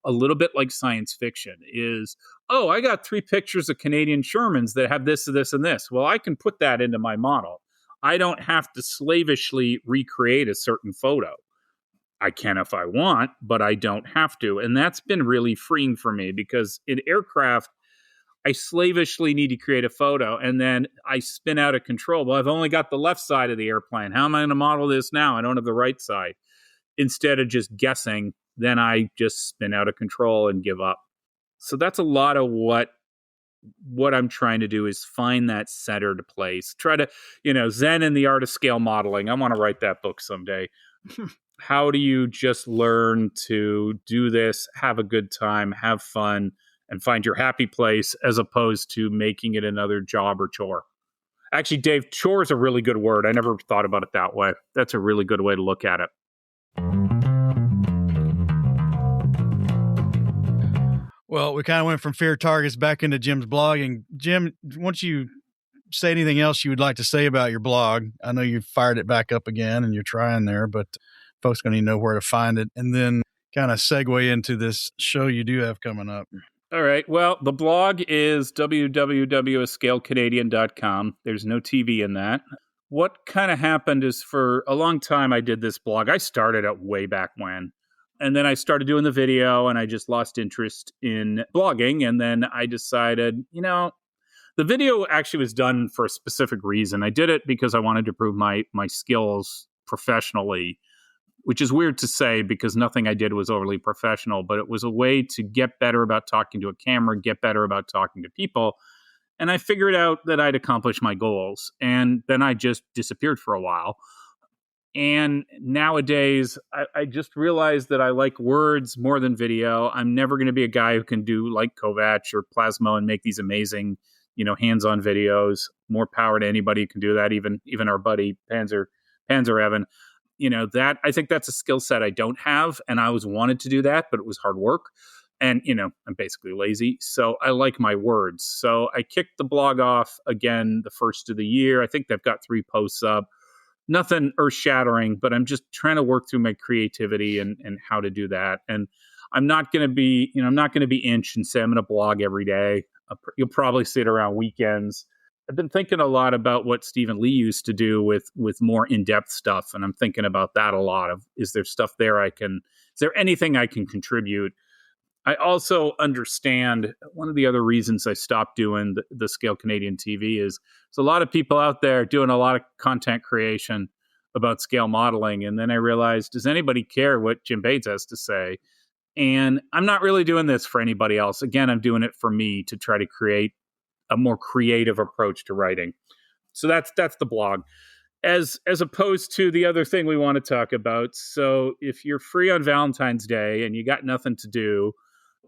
a little bit like science fiction is, oh, I got 3 pictures of Canadian Shermans that have this, this, and this. Well, I can put that into my model. I don't have to slavishly recreate a certain photo. I can if I want, but I don't have to. And that's been really freeing for me because in aircraft, I slavishly need to create a photo and then I spin out of control. Well, I've only got the left side of the airplane. How am I going to model this now? I don't have the right side. Instead of just guessing, then I just spin out of control and give up. So that's a lot of what I'm trying to do is find that centered place. Try to, Zen in the art of scale modeling. I want to write that book someday. How do you just learn to do this, have a good time, have fun, and find your happy place as opposed to making it another job or chore? Actually, Dave, chore is a really good word. I never thought about it that way. That's a really good way to look at it. Well, we kind of went from fear targets back into Jim's blog. And Jim, once you say anything else you would like to say about your blog, I know you've fired it back up again and you're trying there, but folks going to need to know where to find it. And then kind of segue into this show you do have coming up. All right. Well, the blog is www.scalecanadian.com. There's no TV in that. What kind of happened is for a long time I did this blog. I started it way back when. And then I started doing the video and I just lost interest in blogging. And then I decided, the video actually was done for a specific reason. I did it because I wanted to prove my skills professionally, which is weird to say because nothing I did was overly professional, but it was a way to get better about talking to a camera, get better about talking to people. And I figured out that I'd accomplished my goals. And then I just disappeared for a while. And nowadays, I just realized that I like words more than video. I'm never going to be a guy who can do like Kovacs or Plasmo and make these amazing, hands-on videos. More power to anybody who can do that, even our buddy Panzer Evan. That I think that's a skill set I don't have. And I always wanted to do that, but it was hard work. And, I'm basically lazy. So I like my words. So I kicked the blog off again the first of the year. I think they've got 3 posts up. Nothing earth-shattering, but I'm just trying to work through my creativity and how to do that. And I'm not going to be, inch and say I'm going to blog every day. You'll probably see it around weekends. I've been thinking a lot about what Stephen Lee used to do with more in-depth stuff. And I'm thinking about that a lot is there stuff there is there anything I can contribute? I also understand one of the other reasons I stopped doing the Scale Canadian TV is there's a lot of people out there doing a lot of content creation about scale modeling. And then I realized, does anybody care what Jim Bates has to say? And I'm not really doing this for anybody else. Again, I'm doing it for me to try to create a more creative approach to writing. So that's the blog. As opposed to the other thing we want to talk about. So if you're free on Valentine's Day and you got nothing to do,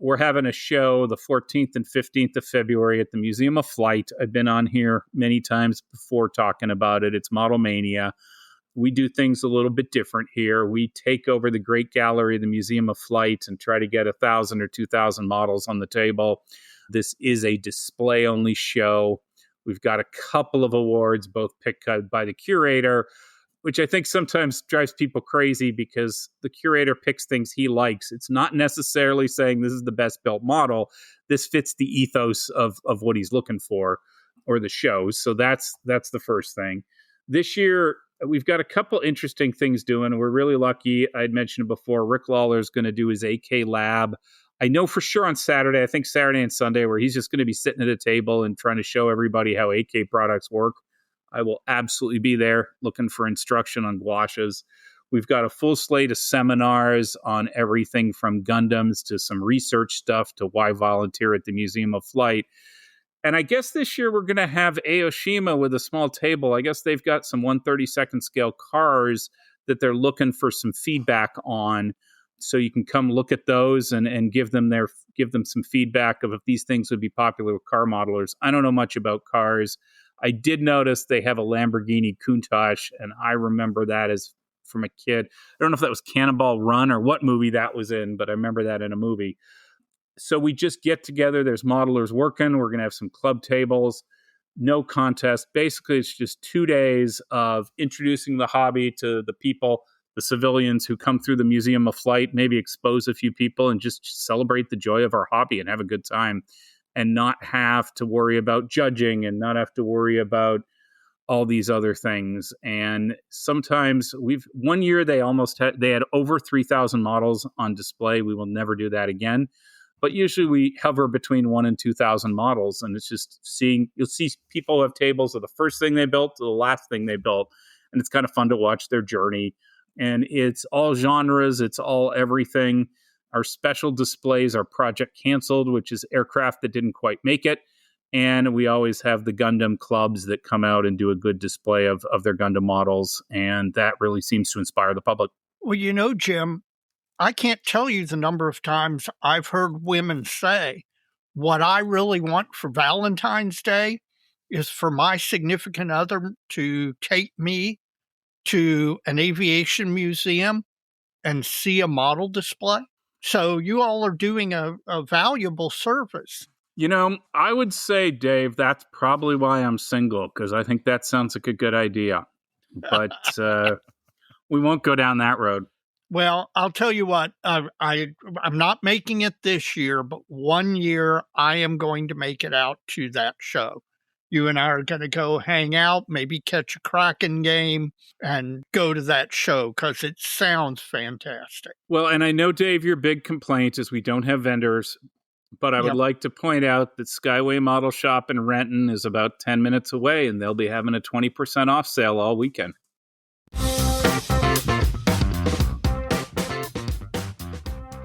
we're having a show the 14th and 15th of February at the Museum of Flight. I've been on here many times before talking about it. It's Model Mania. We do things a little bit different here. We take over the Great Gallery of the Museum of Flight and try to get 1,000 or 2,000 models on the table. This is a display-only show. We've got a couple of awards, both picked by the curator, which I think sometimes drives people crazy because the curator picks things he likes. It's not necessarily saying this is the best built model. This fits the ethos of what he's looking for or the shows. So that's the first thing. This year, we've got a couple interesting things doing. We're really lucky. I'd mentioned it before. Rick Lawler is going to do his AK lab. I know for sure on Saturday, I think Saturday and Sunday, where he's just going to be sitting at a table and trying to show everybody how AK products work. I will absolutely be there looking for instruction on gouaches. We've got a full slate of seminars on everything from Gundams to some research stuff to why volunteer at the Museum of Flight. And I guess this year we're going to have Aoshima with a small table. I guess they've got some 1/32nd scale cars that they're looking for some feedback on. So you can come look at those and give them some feedback of if these things would be popular with car modelers. I don't know much about cars. I did notice they have a Lamborghini Countach, and I remember that as from a kid. I don't know if that was Cannonball Run or what movie that was in, but I remember that in a movie. So we just get together. There's modelers working. We're going to have some club tables, no contest. Basically, it's just 2 days of introducing the hobby to the people the civilians who come through the Museum of Flight, maybe expose a few people and just celebrate the joy of our hobby and have a good time and not have to worry about judging and not have to worry about all these other things. And sometimes one year they had over 3,000 models on display. We will never do that again. But usually we hover between 1,000 and 2,000 models. And it's just you'll see people have tables of the first thing they built to the last thing they built. And it's kind of fun to watch their journey. And it's all genres. It's all everything. Our special displays are Project Canceled, which is aircraft that didn't quite make it. And we always have the Gundam clubs that come out and do a good display of their Gundam models. And that really seems to inspire the public. Well, Jim, I can't tell you the number of times I've heard women say, what I really want for Valentine's Day is for my significant other to take me to an aviation museum and see a model display. So you all are doing a valuable service. I would say, Dave, that's probably why I'm single, because I think that sounds like a good idea. But we won't go down that road. Well, I'll tell you what, I'm not making it this year, but one year I am going to make it out to that show. You and I are going to go hang out, maybe catch a Kraken game, and go to that show because it sounds fantastic. Well, and I know, Dave, your big complaint is we don't have vendors. But I would like to point out that Skyway Model Shop in Renton is about 10 minutes away, and they'll be having a 20% off sale all weekend.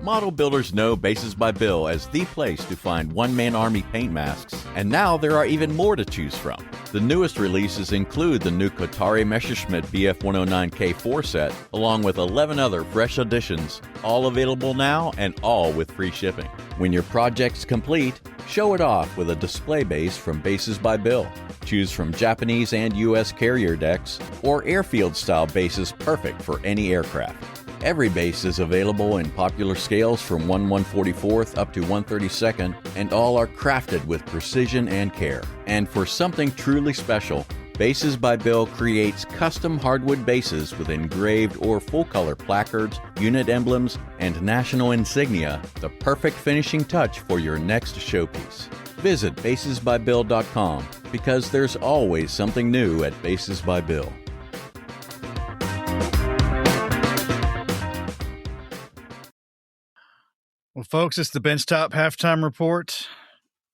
Model builders know Bases by Bill as the place to find one-man army paint masks, and now there are even more to choose from. The newest releases include the new Kotari Messerschmitt BF109K4 set, along with 11 other fresh additions, all available now and all with free shipping. When your project's complete, show it off with a display base from Bases by Bill. Choose from Japanese and U.S. carrier decks or airfield-style bases perfect for any aircraft. Every base is available in popular scales from 1/144th up to 1/32nd, and all are crafted with precision and care. And for something truly special, Bases by Bill creates custom hardwood bases with engraved or full-color placards, unit emblems, and national insignia, the perfect finishing touch for your next showpiece. Visit basesbybill.com because there's always something new at Bases by Bill. Well, folks, it's the Benchtop Halftime Report.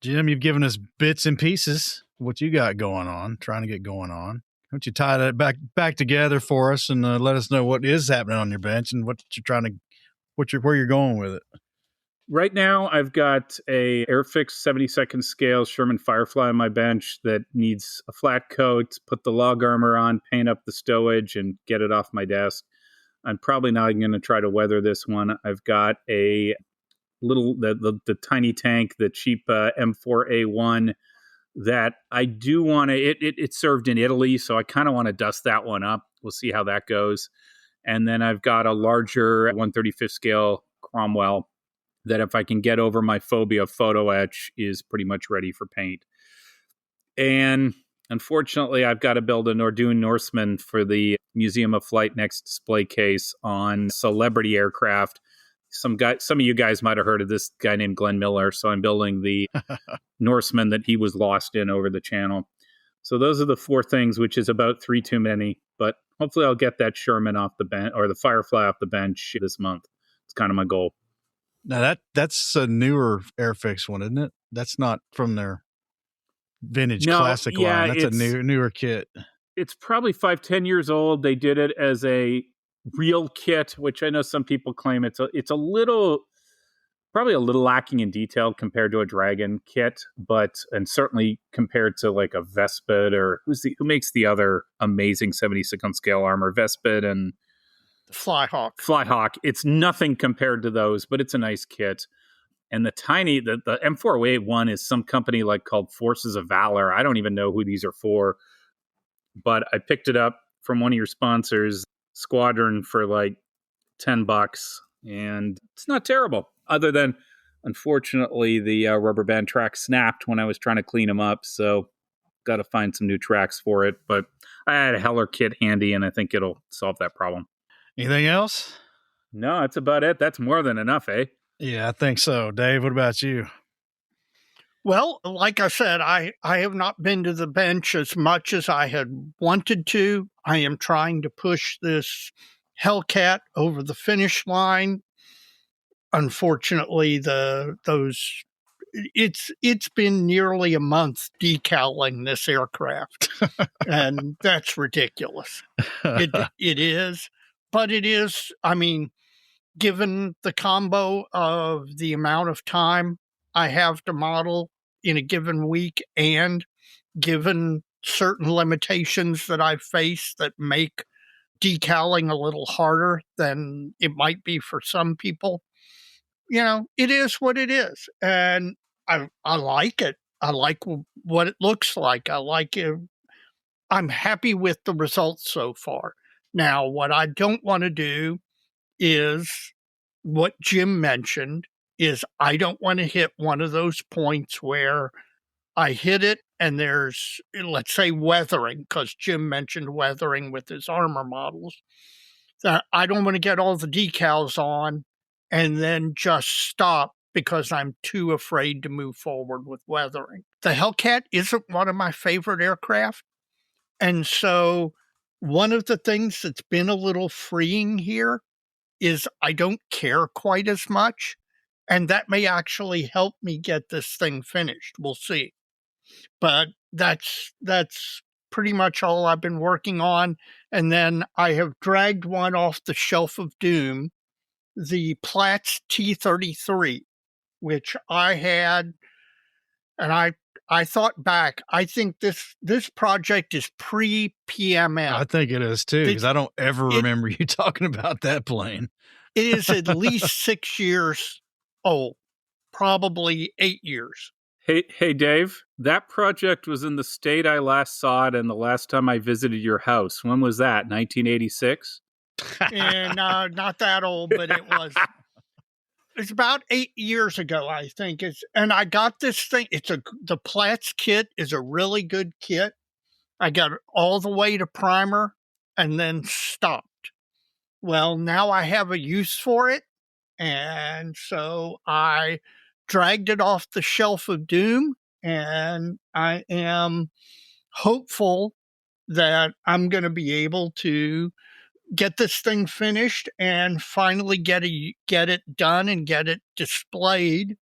Jim, you've given us bits and pieces of what you got going on, trying to get going on. Why don't you tie that back together for us and let us know what is happening on your bench and what you're trying to, where you're going with it. Right now, I've got a Airfix 72nd scale Sherman Firefly on my bench that needs a flat coat, put the log armor on, paint up the stowage, and get it off my desk. I'm probably not going to try to weather this one. I've got a the tiny tank, the cheap M4A1 that I do want to, it served in Italy, so I kind of want to dust that one up. We'll see how that goes. And then I've got a larger 1/35th scale Cromwell that, if I can get over my phobia of photoetch, is pretty much ready for paint. And unfortunately, I've got to build a Nordun Norseman for the Museum of Flight next display case on celebrity aircraft. Some of you guys might have heard of this guy named Glenn Miller. So I'm building the Norseman that he was lost in over the channel. So those are the four things, which is about 3 too many. But hopefully I'll get that Sherman off the bench, or the Firefly off the bench, this month. It's kind of my goal. Now that's a newer Airfix one, isn't it? That's not from their vintage classic line. That's a newer kit. It's probably 5-10 years old. They did it as a real kit, which I know some people claim it's a little, probably a little lacking in detail compared to a Dragon kit, and certainly compared to like a Vespid, or who makes the other amazing 72nd scale armor, Vespid and Flyhawk. It's nothing compared to those, but it's a nice kit. And the M4A1 is some company called Forces of Valor. I don't even know who these are for, but I picked it up from one of your sponsors, Squadron, for like $10, and it's not terrible. Other than, unfortunately, the rubber band track snapped when I was trying to clean them up, so got to find some new tracks for it. But I had a Heller kit handy, and I think it'll solve that problem. Anything else? No, that's about it. That's more than enough, eh? Yeah, I think so. Dave, what about you? Well, like I said, I have not been to the bench as much as I had wanted to. I am trying to push this Hellcat over the finish line. Unfortunately, it's been nearly a month decaling this aircraft, and that's ridiculous. It is, but it is. I mean, given the combo of the amount of time I have to model in a given week, and given certain limitations that I face that make decaling a little harder than it might be for some people, it is what it is. And I like it. I like what it looks like. I like it. I'm happy with the results so far. Now, what I don't want to do is what Jim mentioned, is I don't want to hit one of those points where I hit it and there's, let's say, weathering, because Jim mentioned weathering with his armor models. That I don't want to get all the decals on and then just stop because I'm too afraid to move forward with weathering. The Hellcat isn't one of my favorite aircraft. And so one of the things that's been a little freeing here is I don't care quite as much. And that may actually help me get this thing finished. We'll see. But that's pretty much all I've been working on. And then I have dragged one off the shelf of doom, the Platts T33, which I had, and I thought back, I think this project is pre-PMM. I think it is too, because I don't ever remember you talking about that plane. It is at least 6 years old, probably 8 years. Hey, Dave, that project was in the state I last saw it and the last time I visited your house. When was that? 1986? And not that old, but it was. It's about 8 years ago, I think. And I got this thing. The Platts kit is a really good kit. I got it all the way to primer and then stopped. Well, now I have a use for it. And so I dragged it off the shelf of doom, and I am hopeful that I'm going to be able to get this thing finished and finally get it done and get it displayed.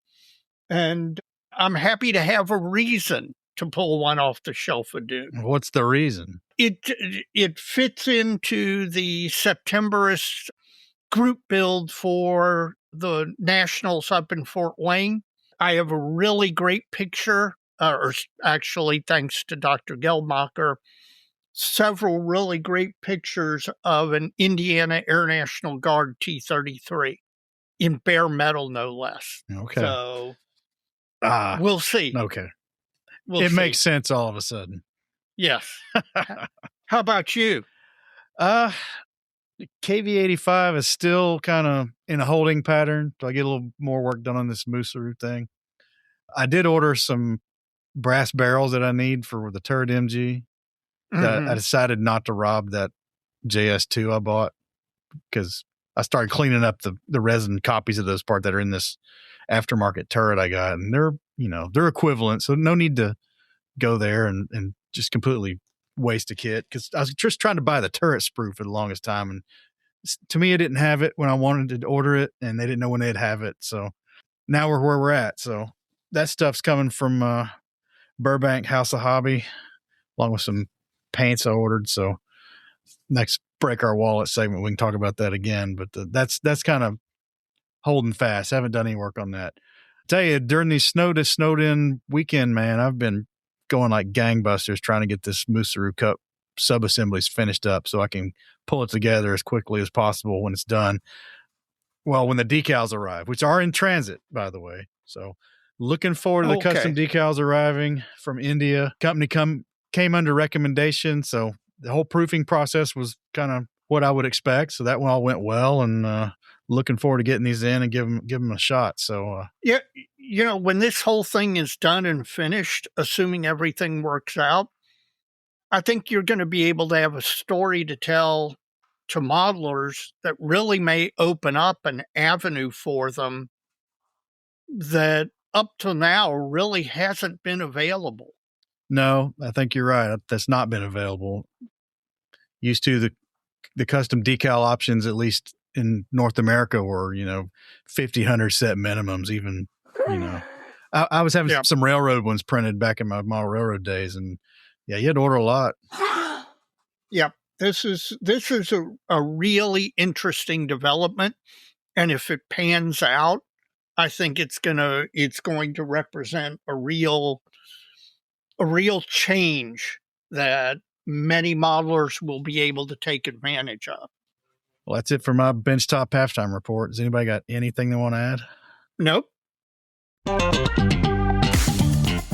And I'm happy to have a reason to pull one off the shelf of doom. What's the reason? It fits into the Septemberist group build for the Nationals up in Fort Wayne. I have a really great picture, or actually, thanks to Dr. Geldmacher, several really great pictures of an Indiana Air National Guard T-33 in bare metal, no less. Okay. So we'll see. Okay. We'll see. Makes sense all of a sudden. Yes. How about you? KV-85 is still kind of in a holding pattern. So I get a little more work done on this Musaru thing. I did order some brass barrels that I need for the turret MG. That I decided not to rob that JS2 I bought because I started cleaning up the resin copies of those parts that are in this aftermarket turret I got, and they're equivalent, so no need to go there and just completely waste a kit, because I was just trying to buy the turret sprue for the longest time, and to me, I didn't have it when I wanted to order it, and they didn't know when they'd have it. So now we're where we're at. So that stuff's coming from Burbank House of Hobby, along with some paints I ordered. So next Break Our Wallet segment, we can talk about that again. But that's kind of holding fast. I haven't done any work on that. I tell you, during these snowed in weekend, man, I've been going like gangbusters trying to get this Musaru Cup sub-assemblies finished up so I can pull it together as quickly as possible when it's done. Well, when the decals arrive, which are in transit, by the way. So looking forward to the custom decals arriving from India. Company came under recommendation, so the whole proofing process was kind of what I would expect. So that one all went well, and looking forward to getting these in and give them a shot. So yeah, when this whole thing is done and finished, assuming everything works out, I think you're going to be able to have a story to tell to modelers that really may open up an avenue for them that up till now really hasn't been available. No, I think you're right. That's not been available. Used to the custom decal options, at least in North America, were 50, 100 set minimums. Even I was having some railroad ones printed back in my model railroad days, and yeah, you had to order a lot. Yep, this is a really interesting development, and if it pans out, I think it's going to represent a real change that many modelers will be able to take advantage of. Well, that's it for my benchtop halftime report. Has anybody got anything they want to add? Nope.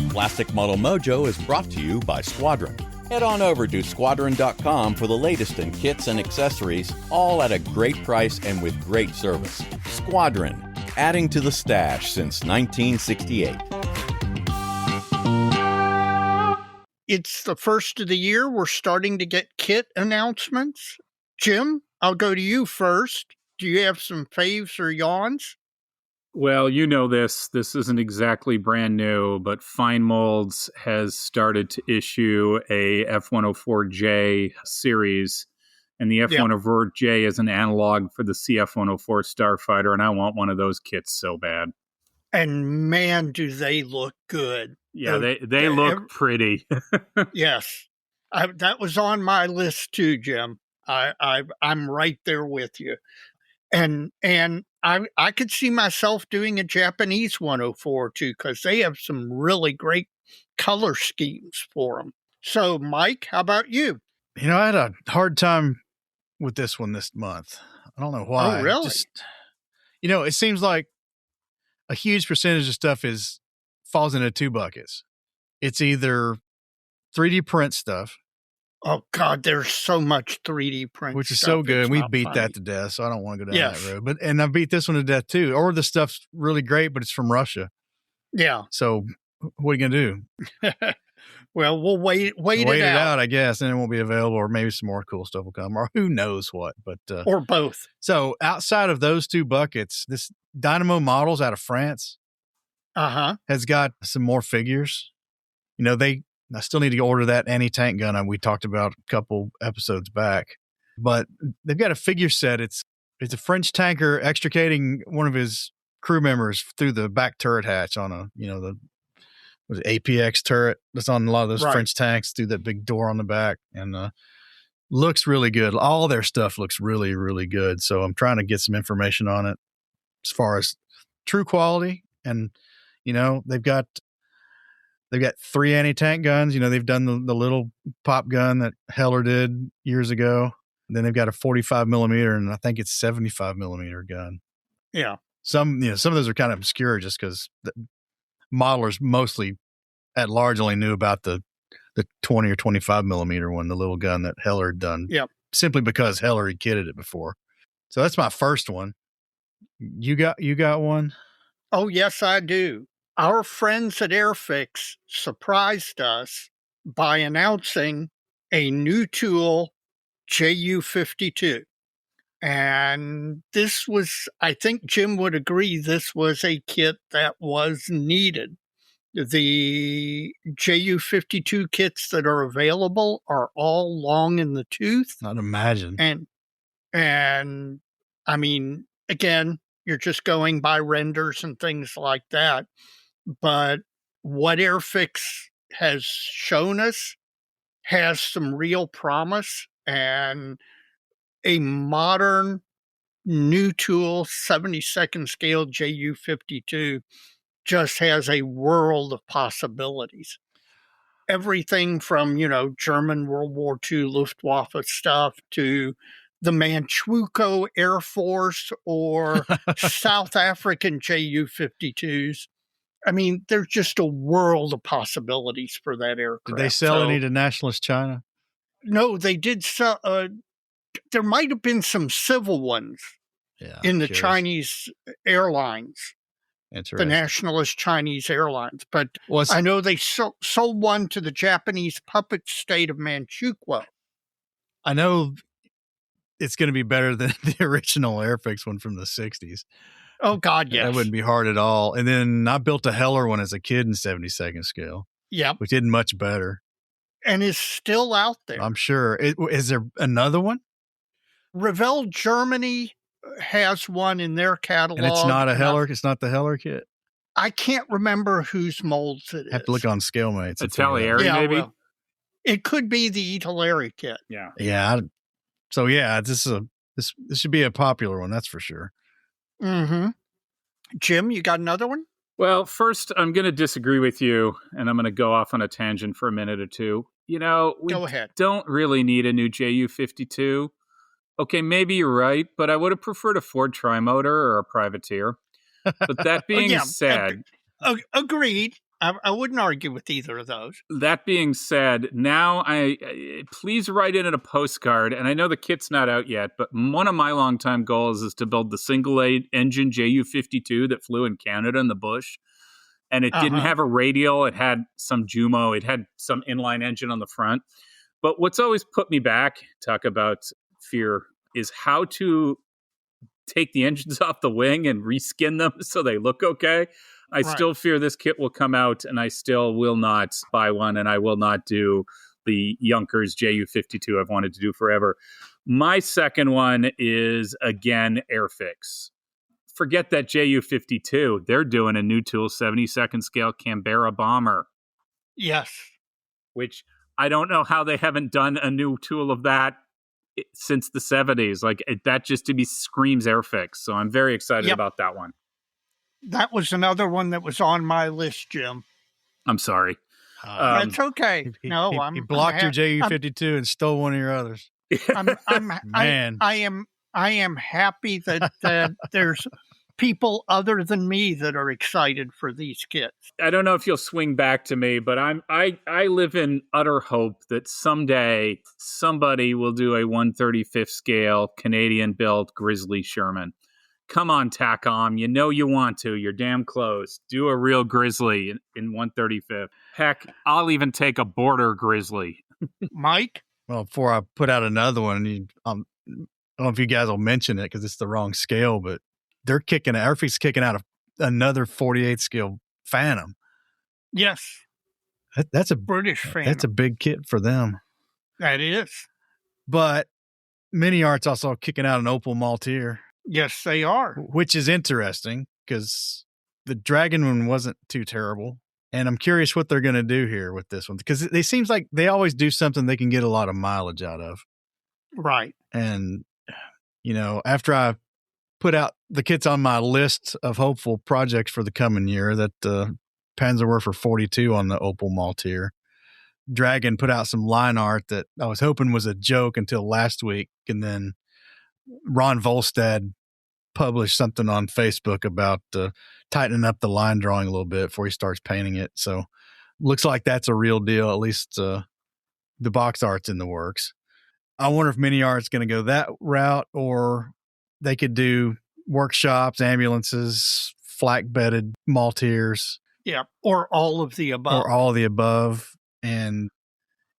Plastic Model Mojo is brought to you by Squadron. Head on over to squadron.com for the latest in kits and accessories, all at a great price and with great service. Squadron, adding to the stash since 1968. It's the first of the year. We're starting to get kit announcements. Jim, I'll go to you first. Do you have some faves or yawns? Well, this isn't exactly brand new, but Fine Molds has started to issue a F-104J series, and the F-104J is an analog for the CF-104 Starfighter, and I want one of those kits so bad. And man, do they look good. Yeah, they look pretty. Yes. That was on my list too, Jim. I'm right there with you. And I could see myself doing a Japanese 104 too, because they have some really great color schemes for them. So, Mike, how about you? I had a hard time with this one this month. I don't know why. Oh, really? It seems like a huge percentage of stuff falls into two buckets. It's either 3D print stuff. Oh, God, there's so much 3D print which is stuff. so good. We beat funny. that to death, so I don't want to go down that road. And I beat this one to death, too. Or the stuff's really great, but it's from Russia. Yeah. So what are you going to do? Well, we'll wait it out, I guess, and it won't be available, or maybe some more cool stuff will come, or who knows what. But or both. So outside of those two buckets, this Dynamo Models out of France has got some more figures. I still need to order that anti-tank gun we talked about a couple episodes back, but they've got a figure set. It's a French tanker extricating one of his crew members through the back turret hatch on the APX turret that's on a lot of those French tanks, through that big door on the back, and looks really good. All their stuff looks really, really good. So I'm trying to get some information on it as far as true quality. And, they've got 3 anti-tank guns. They've done the little pop gun that Heller did years ago. And then they've got a 45 millimeter, and I think it's 75 millimeter gun. Yeah. Some of those are kind of obscure just because the modelers mostly at large only knew about the 20 or 25 millimeter one, the little gun that Heller had done. Yep. Simply because Heller had kitted it before. So that's my first one. You got one? Oh, yes, I do. Our friends at Airfix surprised us by announcing a new tool, JU52. And this was, I think Jim would agree, this was a kit that was needed. The JU52 kits that are available are all long in the tooth. I'd imagine. And I mean, again, you're just going by renders and things like that. But what Airfix has shown us has some real promise, and a modern new tool, 72nd scale JU52, just has a world of possibilities. Everything from, German World War II Luftwaffe stuff to the Manchukuo Air Force or South African JU-52s. I mean, there's just a world of possibilities for that aircraft. Did they sell any to nationalist China? No, they did sell. There might have been some civil ones in the Chinese airlines, the nationalist Chinese airlines. But I know they sold one to the Japanese puppet state of Manchukuo. I know it's going to be better than the original Airfix one from the 60s. Oh, God, yes. That wouldn't be hard at all. And then I built a Heller one as a kid in 72nd scale. Yep. Which did much better. And is still out there. I'm sure. Is there another one? Revell Germany has one in their catalog. And it's not a Heller? It's not the Heller kit? I can't remember whose molds it is. Have to look on ScaleMates. Italeri, maybe? Well, it could be the Italeri kit. Yeah. Yeah. So, yeah, this should be a popular one, that's for sure. Mm-hmm. Jim, you got another one? Well, first, I'm going to disagree with you, and I'm going to go off on a tangent for a minute or two. We Go ahead. Don't really need a new JU-52. Okay, maybe you're right, but I would have preferred a Ford Tri-Motor or a Privateer. But that being said... Agreed. I wouldn't argue with either of those. That being said, now please write in a postcard, and I know the kit's not out yet, but one of my longtime goals is to build the single-engine JU-52 that flew in Canada in the bush, and it didn't have a radial. It had some Jumo. It had some inline engine on the front. But what's always put me back, talk about fear, is how to take the engines off the wing and reskin them so they look okay. I still fear this kit will come out, and I still will not buy one, and I will not do the Junkers JU-52 I've wanted to do forever. My second one is, again, Airfix. Forget that JU-52. They're doing a new tool, 72nd scale Canberra bomber. Yes. Which I don't know how they haven't done a new tool of that since the 70s. Like, that just to me screams Airfix. So I'm very excited about that one. That was another one that was on my list, Jim. I'm sorry. That's okay. He blocked your JU-52 and stole one of your others. Man. I am happy that there's people other than me that are excited for these kits. I don't know if you'll swing back to me, but I live in utter hope that someday somebody will do a 1/35th scale Canadian built Grizzly Sherman. Come on, TACOM. You know you want to. You're damn close. Do a real Grizzly in 1/35th. Heck, I'll even take a border Grizzly. Mike? Well, before I put out another one, I don't know if you guys will mention it because it's the wrong scale, but Airfix kicking out another 48 scale Phantom. Yes. That's a British Phantom. That's a big kit for them. That is. But Mini Art's also kicking out an Opal Maltier. Yes, they are. Which is interesting because the Dragon one wasn't too terrible. And I'm curious what they're going to do here with this one because it seems like they always do something they can get a lot of mileage out of. Right. And, after I put out the kits on my list of hopeful projects for the coming year, that Panzerwerfer 42 on the Opal Maltier. Dragon put out some line art that I was hoping was a joke until last week. And then Ron Volstad published something on Facebook about tightening up the line drawing a little bit before he starts painting it. So looks like that's a real deal. At least the box art's in the works. I wonder if Mini Art's going to go that route, or they could do workshops, ambulances, flak bedded Maltiers. Yeah, or all of the above. And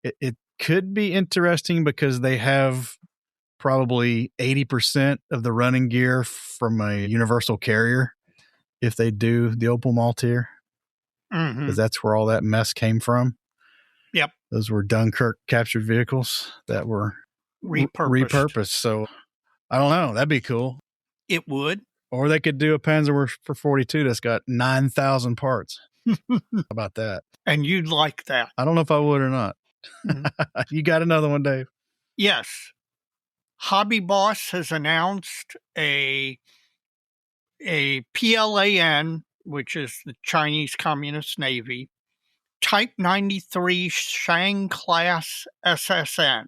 it could be interesting because they have probably 80% of the running gear from a universal carrier if they do the Opal Maltier. Because that's where all that mess came from. Yep. Those were Dunkirk captured vehicles that were repurposed. So I don't know. That'd be cool. It would. Or they could do a Panzerwerfer 42 that's got 9,000 parts. How about that? And you'd like that. I don't know if I would or not. You got another one, Dave? Yes. Hobby Boss has announced a PLAN, which is the Chinese Communist Navy, Type 93 Shang class SSN.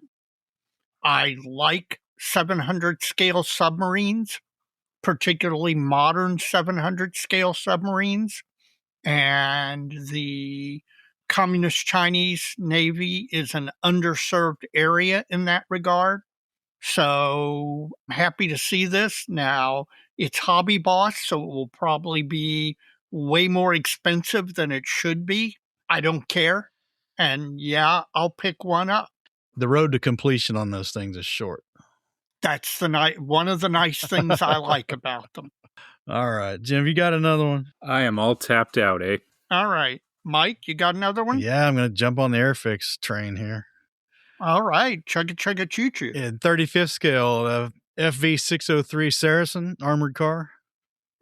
I like 700 scale submarines, particularly modern 700 scale submarines. And the Communist Chinese Navy is an underserved area in that regard. So I'm happy to see this. Now, it's Hobby Boss, so it will probably be way more expensive than it should be. I don't care. And yeah, I'll pick one up. The road to completion on those things is short. That's one of the nice things I like about them. All right, Jim, you got another one? I am all tapped out, eh? All right. Mike, you got another one? Yeah, I'm going to jump on the Airfix train here. All right. Chugga choo choo. In 35th scale, FV 603 Saracen armored car.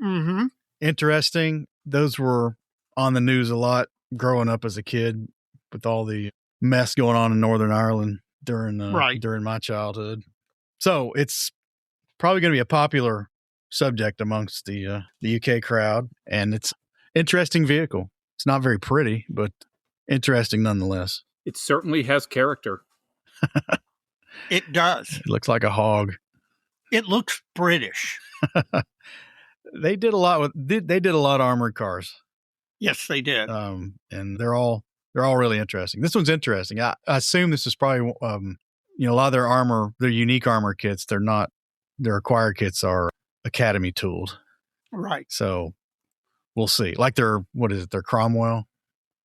Mm-hmm. Interesting. Those were on the news a lot growing up as a kid with all the mess going on in Northern Ireland during my childhood. So it's probably going to be a popular subject amongst the UK crowd, and it's interesting vehicle. It's not very pretty, but interesting nonetheless. It certainly has character. It does. It looks like a hog. It looks British. They did a lot of armored cars. Yes, they did. And they're all really interesting. This one's interesting. I assume this is probably a lot of their unique armor kits. Their acquired kits are Academy tooled. Right. So we'll see. Like their Cromwell.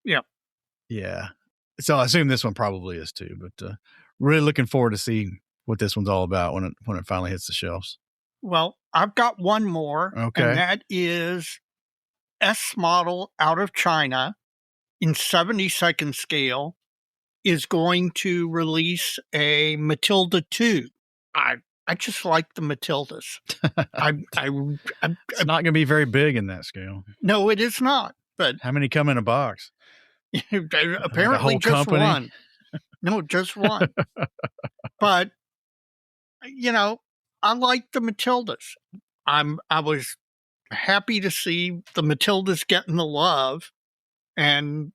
Yep. Yeah. So I assume this one probably is too, but really looking forward to see what this one's all about when it finally hits the shelves. Well, I've got one more. Okay. And that is S model out of China in 72nd scale is going to release a Matilda 2. I just like the Matildas. It's not going to be very big in that scale. No, it is not. But how many come in a box? Apparently just company? One. No, just one. But I like the Matildas. I was happy to see the Matildas getting the love, and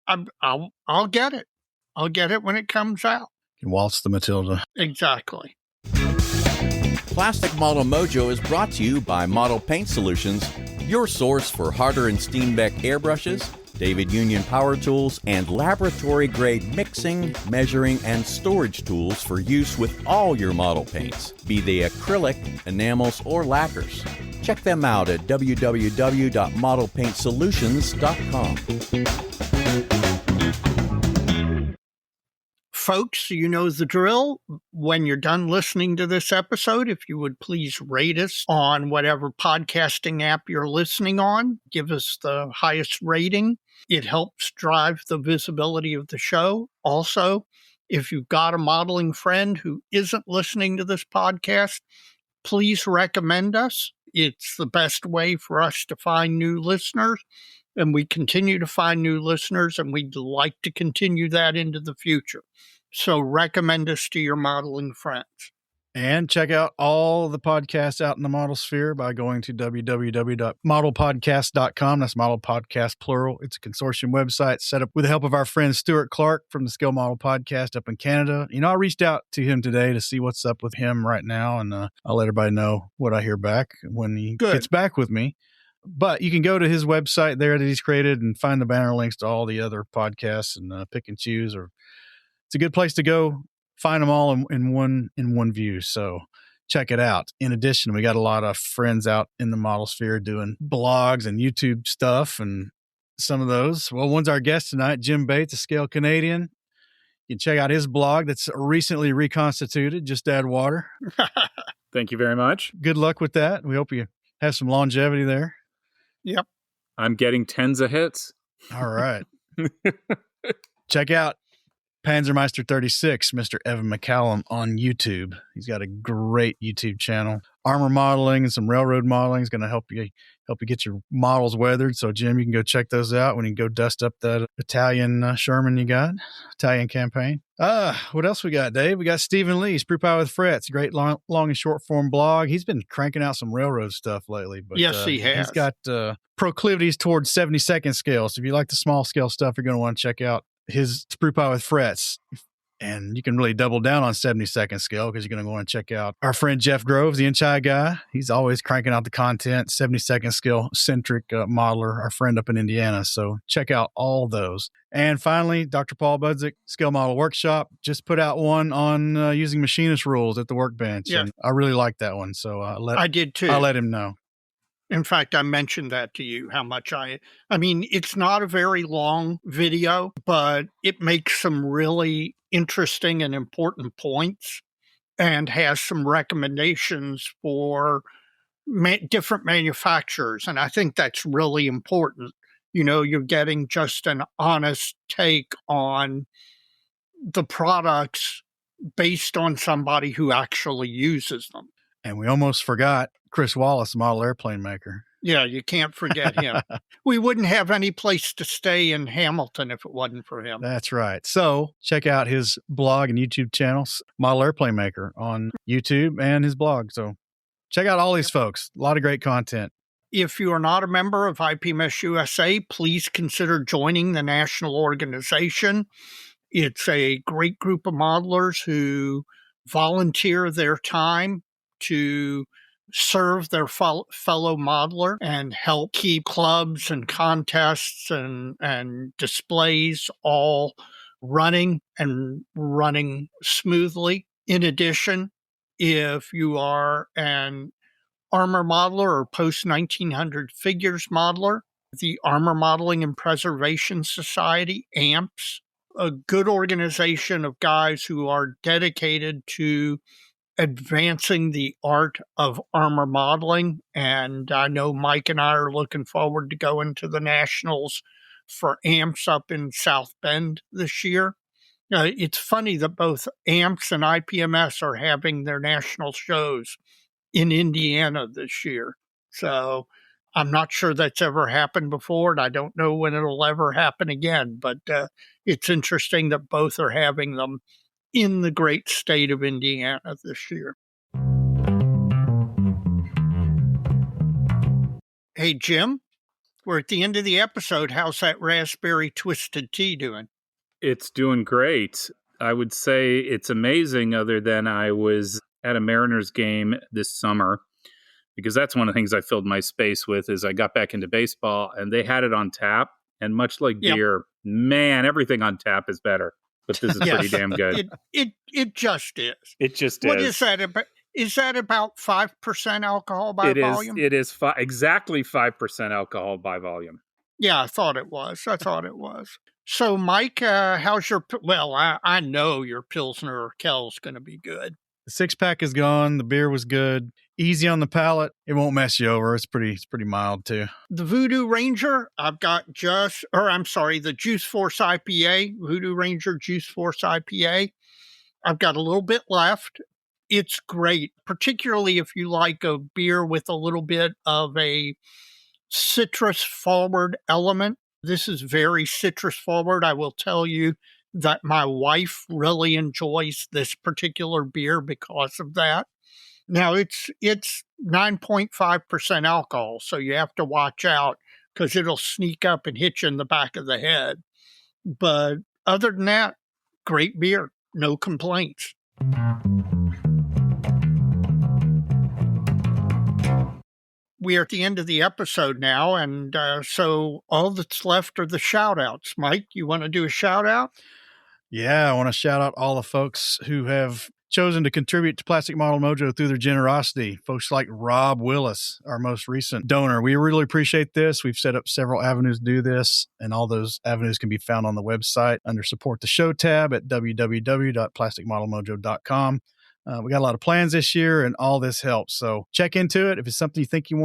I'll get it. I'll get it when it comes out. You can waltz the Matilda. Exactly. Plastic Model Mojo is brought to you by Model Paint Solutions, your source for Harder Steenbeck Airbrushes, David Union Power Tools, and laboratory-grade mixing, measuring, and storage tools for use with all your model paints, be they acrylic, enamels, or lacquers. Check them out at www.modelpaintsolutions.com. Folks, you know the drill. When you're done listening to this episode, if you would please rate us on whatever podcasting app you're listening on, give us the highest rating. It helps drive the visibility of the show. Also, if you've got a modeling friend who isn't listening to this podcast, please recommend us. It's the best way for us to find new listeners, and we continue to find new listeners, and we'd like to continue that into the future. So recommend us to your modeling friends. And check out all the podcasts out in the model sphere by going to www.modelpodcast.com. That's Model Podcast plural. It's a consortium website set up with the help of our friend Stuart Clark from the Scale Model Podcast up in Canada. I reached out to him today to see what's up with him right now, and I'll let everybody know what I hear back when he gets back with me. But you can go to his website there that he's created and find the banner links to all the other podcasts and pick and choose. Or it's a good place to go. Find them all in one view. So check it out. In addition, we got a lot of friends out in the model sphere doing blogs and YouTube stuff, and some of those. Well, one's our guest tonight, Jim Bates, a Scale Canadian. You can check out his blog that's recently reconstituted. Just add water. Thank you very much. Good luck with that. We hope you have some longevity there. Yep. I'm getting tens of hits. All right. Check out Panzermeister 36, Mr. Evan McCallum on YouTube. He's got a great YouTube channel. Armor modeling and some railroad modeling is going to help you get your models weathered. So, Jim, you can go check those out when you go dust up that Italian Sherman you got, Italian campaign. What else we got, Dave? We got Stephen Lee, Sprue Pie with Frets, great long and short form blog. He's been cranking out some railroad stuff lately. But, yes, he has. He's got proclivities towards 72nd scale. So if you like the small scale stuff, you're going to want to check out his Sprue Pie with Frets. And you can really double down on 72nd scale because you're going to want to check out our friend Jeff Groves, the Inch Eye guy. He's always cranking out the content, 72nd scale centric modeler, our friend up in Indiana. So check out all those. And finally, Dr. Paul Budzik, Scale Model Workshop, just put out one on using machinist rules at the workbench. Yeah. And I really like that one. So I did too. I'll let him know. In fact, I mentioned that to you, how much I mean, it's not a very long video, but it makes some really interesting and important points. and has some recommendations for different manufacturers. And I think that's really important. You're getting just an honest take on the products based on somebody who actually uses them. And we almost forgot Chris Wallace, the model airplane maker. Yeah, you can't forget him. We wouldn't have any place to stay in Hamilton if it wasn't for him. That's right. So check out his blog and YouTube channels, Model Airplane Maker, on YouTube and his blog. So check out all these folks. A lot of great content. If you are not a member of IPMS USA, please consider joining the national organization. It's a great group of modelers who volunteer their time to serve their fellow modeler and help keep clubs and contests and displays all running smoothly. In addition, if you are an armor modeler or post-1900 figures modeler, the Armor Modeling and Preservation Society, AMPS, a good organization of guys who are dedicated to advancing the art of armor modeling. And I know Mike and I are looking forward to going to the Nationals for AMPS up in South Bend this year. It's funny that both AMPS and IPMS are having their national shows in Indiana this year. So I'm not sure that's ever happened before, and I don't know when it'll ever happen again. But it's interesting that both are having them in the great state of Indiana this year. Hey, Jim, we're at the end of the episode. How's that raspberry twisted tea doing? It's doing great. I would say it's amazing, other than I was at a Mariners game this summer, because that's one of the things I filled my space with. Is I got back into baseball and they had it on tap, and much like beer, man, everything on tap is better. But this is pretty damn good. It just is. It just is. What is that about? Is that about 5% alcohol by volume? It is exactly 5% alcohol by volume. Yeah, I thought it was. So, Mike, how's your? Well, I know your Pilsner or Kel's going to be good. The 6-pack is gone. The beer was good. Easy on the palate. It won't mess you over. It's pretty mild too. The Voodoo Ranger, I've got the Juice Force IPA, Voodoo Ranger Juice Force IPA. I've got a little bit left. It's great, particularly if you like a beer with a little bit of a citrus forward element. This is very citrus forward. I will tell you that my wife really enjoys this particular beer because of that. Now, it's 9.5% alcohol, so you have to watch out because it'll sneak up and hit you in the back of the head. But other than that, great beer. No complaints. We are at the end of the episode now, and so all that's left are the shout-outs. Mike, you want to do a shout-out? Yeah, I want to shout out all the folks who have chosen to contribute to Plastic Model Mojo through their generosity. Folks like Rob Willis, our most recent donor. We really appreciate this. We've set up several avenues to do this, and all those avenues can be found on the website under Support the Show tab at www.plasticmodelmojo.com. We got a lot of plans this year, and all this helps. So check into it. If it's something you think you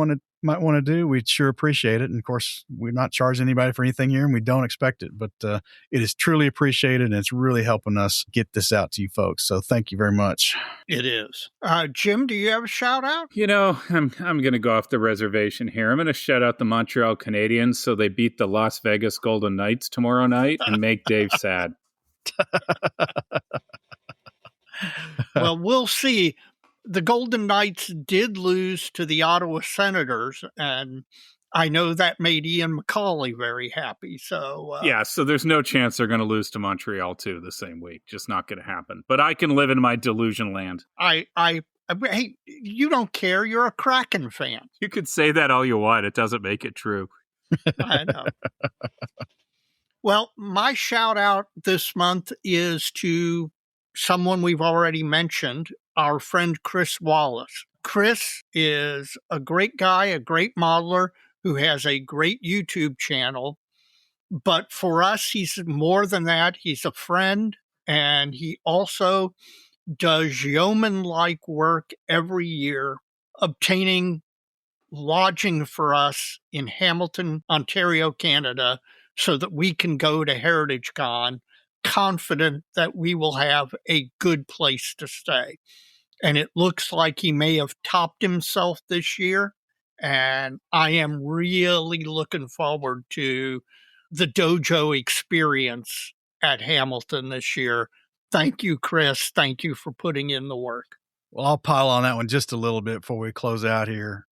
might want to do, we'd sure appreciate it. And of course, we're not charging anybody for anything here, and we don't expect it, but it is truly appreciated, and it's really helping us get this out to you folks. So thank you very much. It is. Jim, do you have a shout out? I'm going to go off the reservation here. I'm going to shout out the Montreal Canadiens so they beat the Las Vegas Golden Knights tomorrow night and make Dave sad. Well, we'll see. The Golden Knights did lose to the Ottawa Senators, and I know that made Ian McCauley very happy. So so there's no chance they're going to lose to Montreal too the same week. Just not going to happen. But I can live in my delusion land. Hey, you don't care. You're a Kraken fan. You could say that all you want. It doesn't make it true. I know. Well, my shout out this month is to someone we've already mentioned, our friend Chris Wallace. Chris is a great guy, a great modeler who has a great YouTube channel. But for us, he's more than that. He's a friend, and he also does yeoman-like work every year, obtaining lodging for us in Hamilton, Ontario, Canada, so that we can go to Heritage Con, confident that we will have a good place to stay. And it looks like he may have topped himself this year. And I am really looking forward to the dojo experience at Hamilton this year. Thank you, Chris. Thank you for putting in the work. Well, I'll pile on that one just a little bit before we close out here.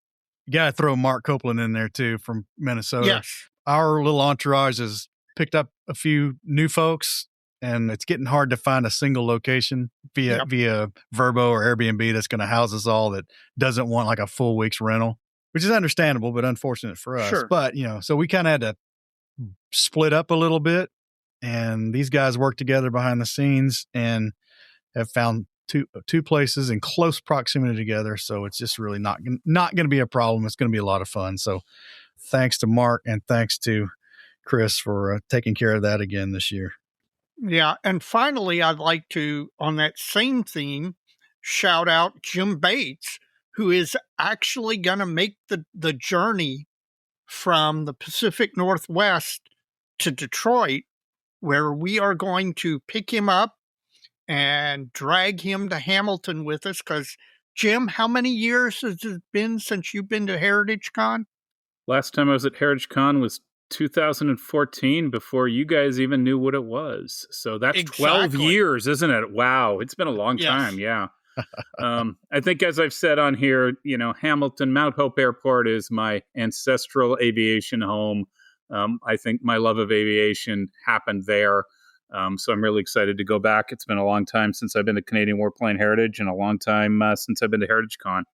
You got to throw Mark Copeland in there too from Minnesota. Yes. Our little entourage has picked up a few new folks, and it's getting hard to find a single location via Vrbo or Airbnb that's going to house us all that doesn't want like a full week's rental, which is understandable, but unfortunate for us. Sure. But, so we kind of had to split up a little bit, and these guys work together behind the scenes and have found two places in close proximity together. So it's just really not going to be a problem. It's going to be a lot of fun. So thanks to Mark and thanks to Chris for taking care of that again this year. Yeah. And finally, I'd like to, on that same theme, shout out Jim Bates, who is actually going to make the journey from the Pacific Northwest to Detroit, where we are going to pick him up and drag him to Hamilton with us. Because, Jim, how many years has it been since you've been to Heritage Con? Last time I was at Heritage Con was 2014, before you guys even knew what it was. So that's Exactly. 12 years, isn't it? Wow. It's been a long time. Yeah. I think, as I've said on here, Hamilton, Mount Hope Airport is my ancestral aviation home. I think my love of aviation happened there. So I'm really excited to go back. It's been a long time since I've been to Canadian Warplane Heritage and a long time since I've been to Heritage Con.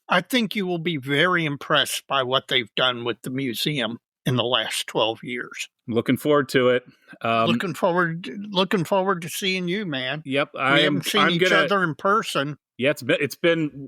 I think you will be very impressed by what they've done with the museum in the last 12 years. I'm looking forward to it. Looking forward to seeing you, man. Yep. We haven't seen each other in person. Yeah, it's been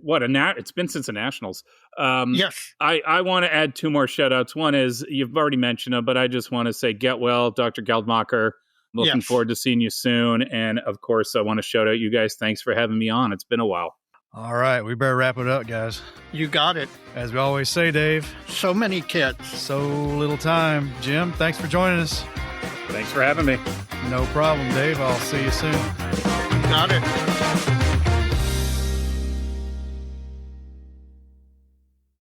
it's been since the Nationals. Yes. I want to add two more shout outs. One is, you've already mentioned them, but I just want to say, get well, Dr. Geldmacher. I'm looking forward to seeing you soon. And of course, I want to shout out you guys. Thanks for having me on. It's been a while. All right. We better wrap it up, guys. You got it. As we always say, Dave. So many kids. So little time. Jim, thanks for joining us. Thanks for having me. No problem, Dave. I'll see you soon. Got it.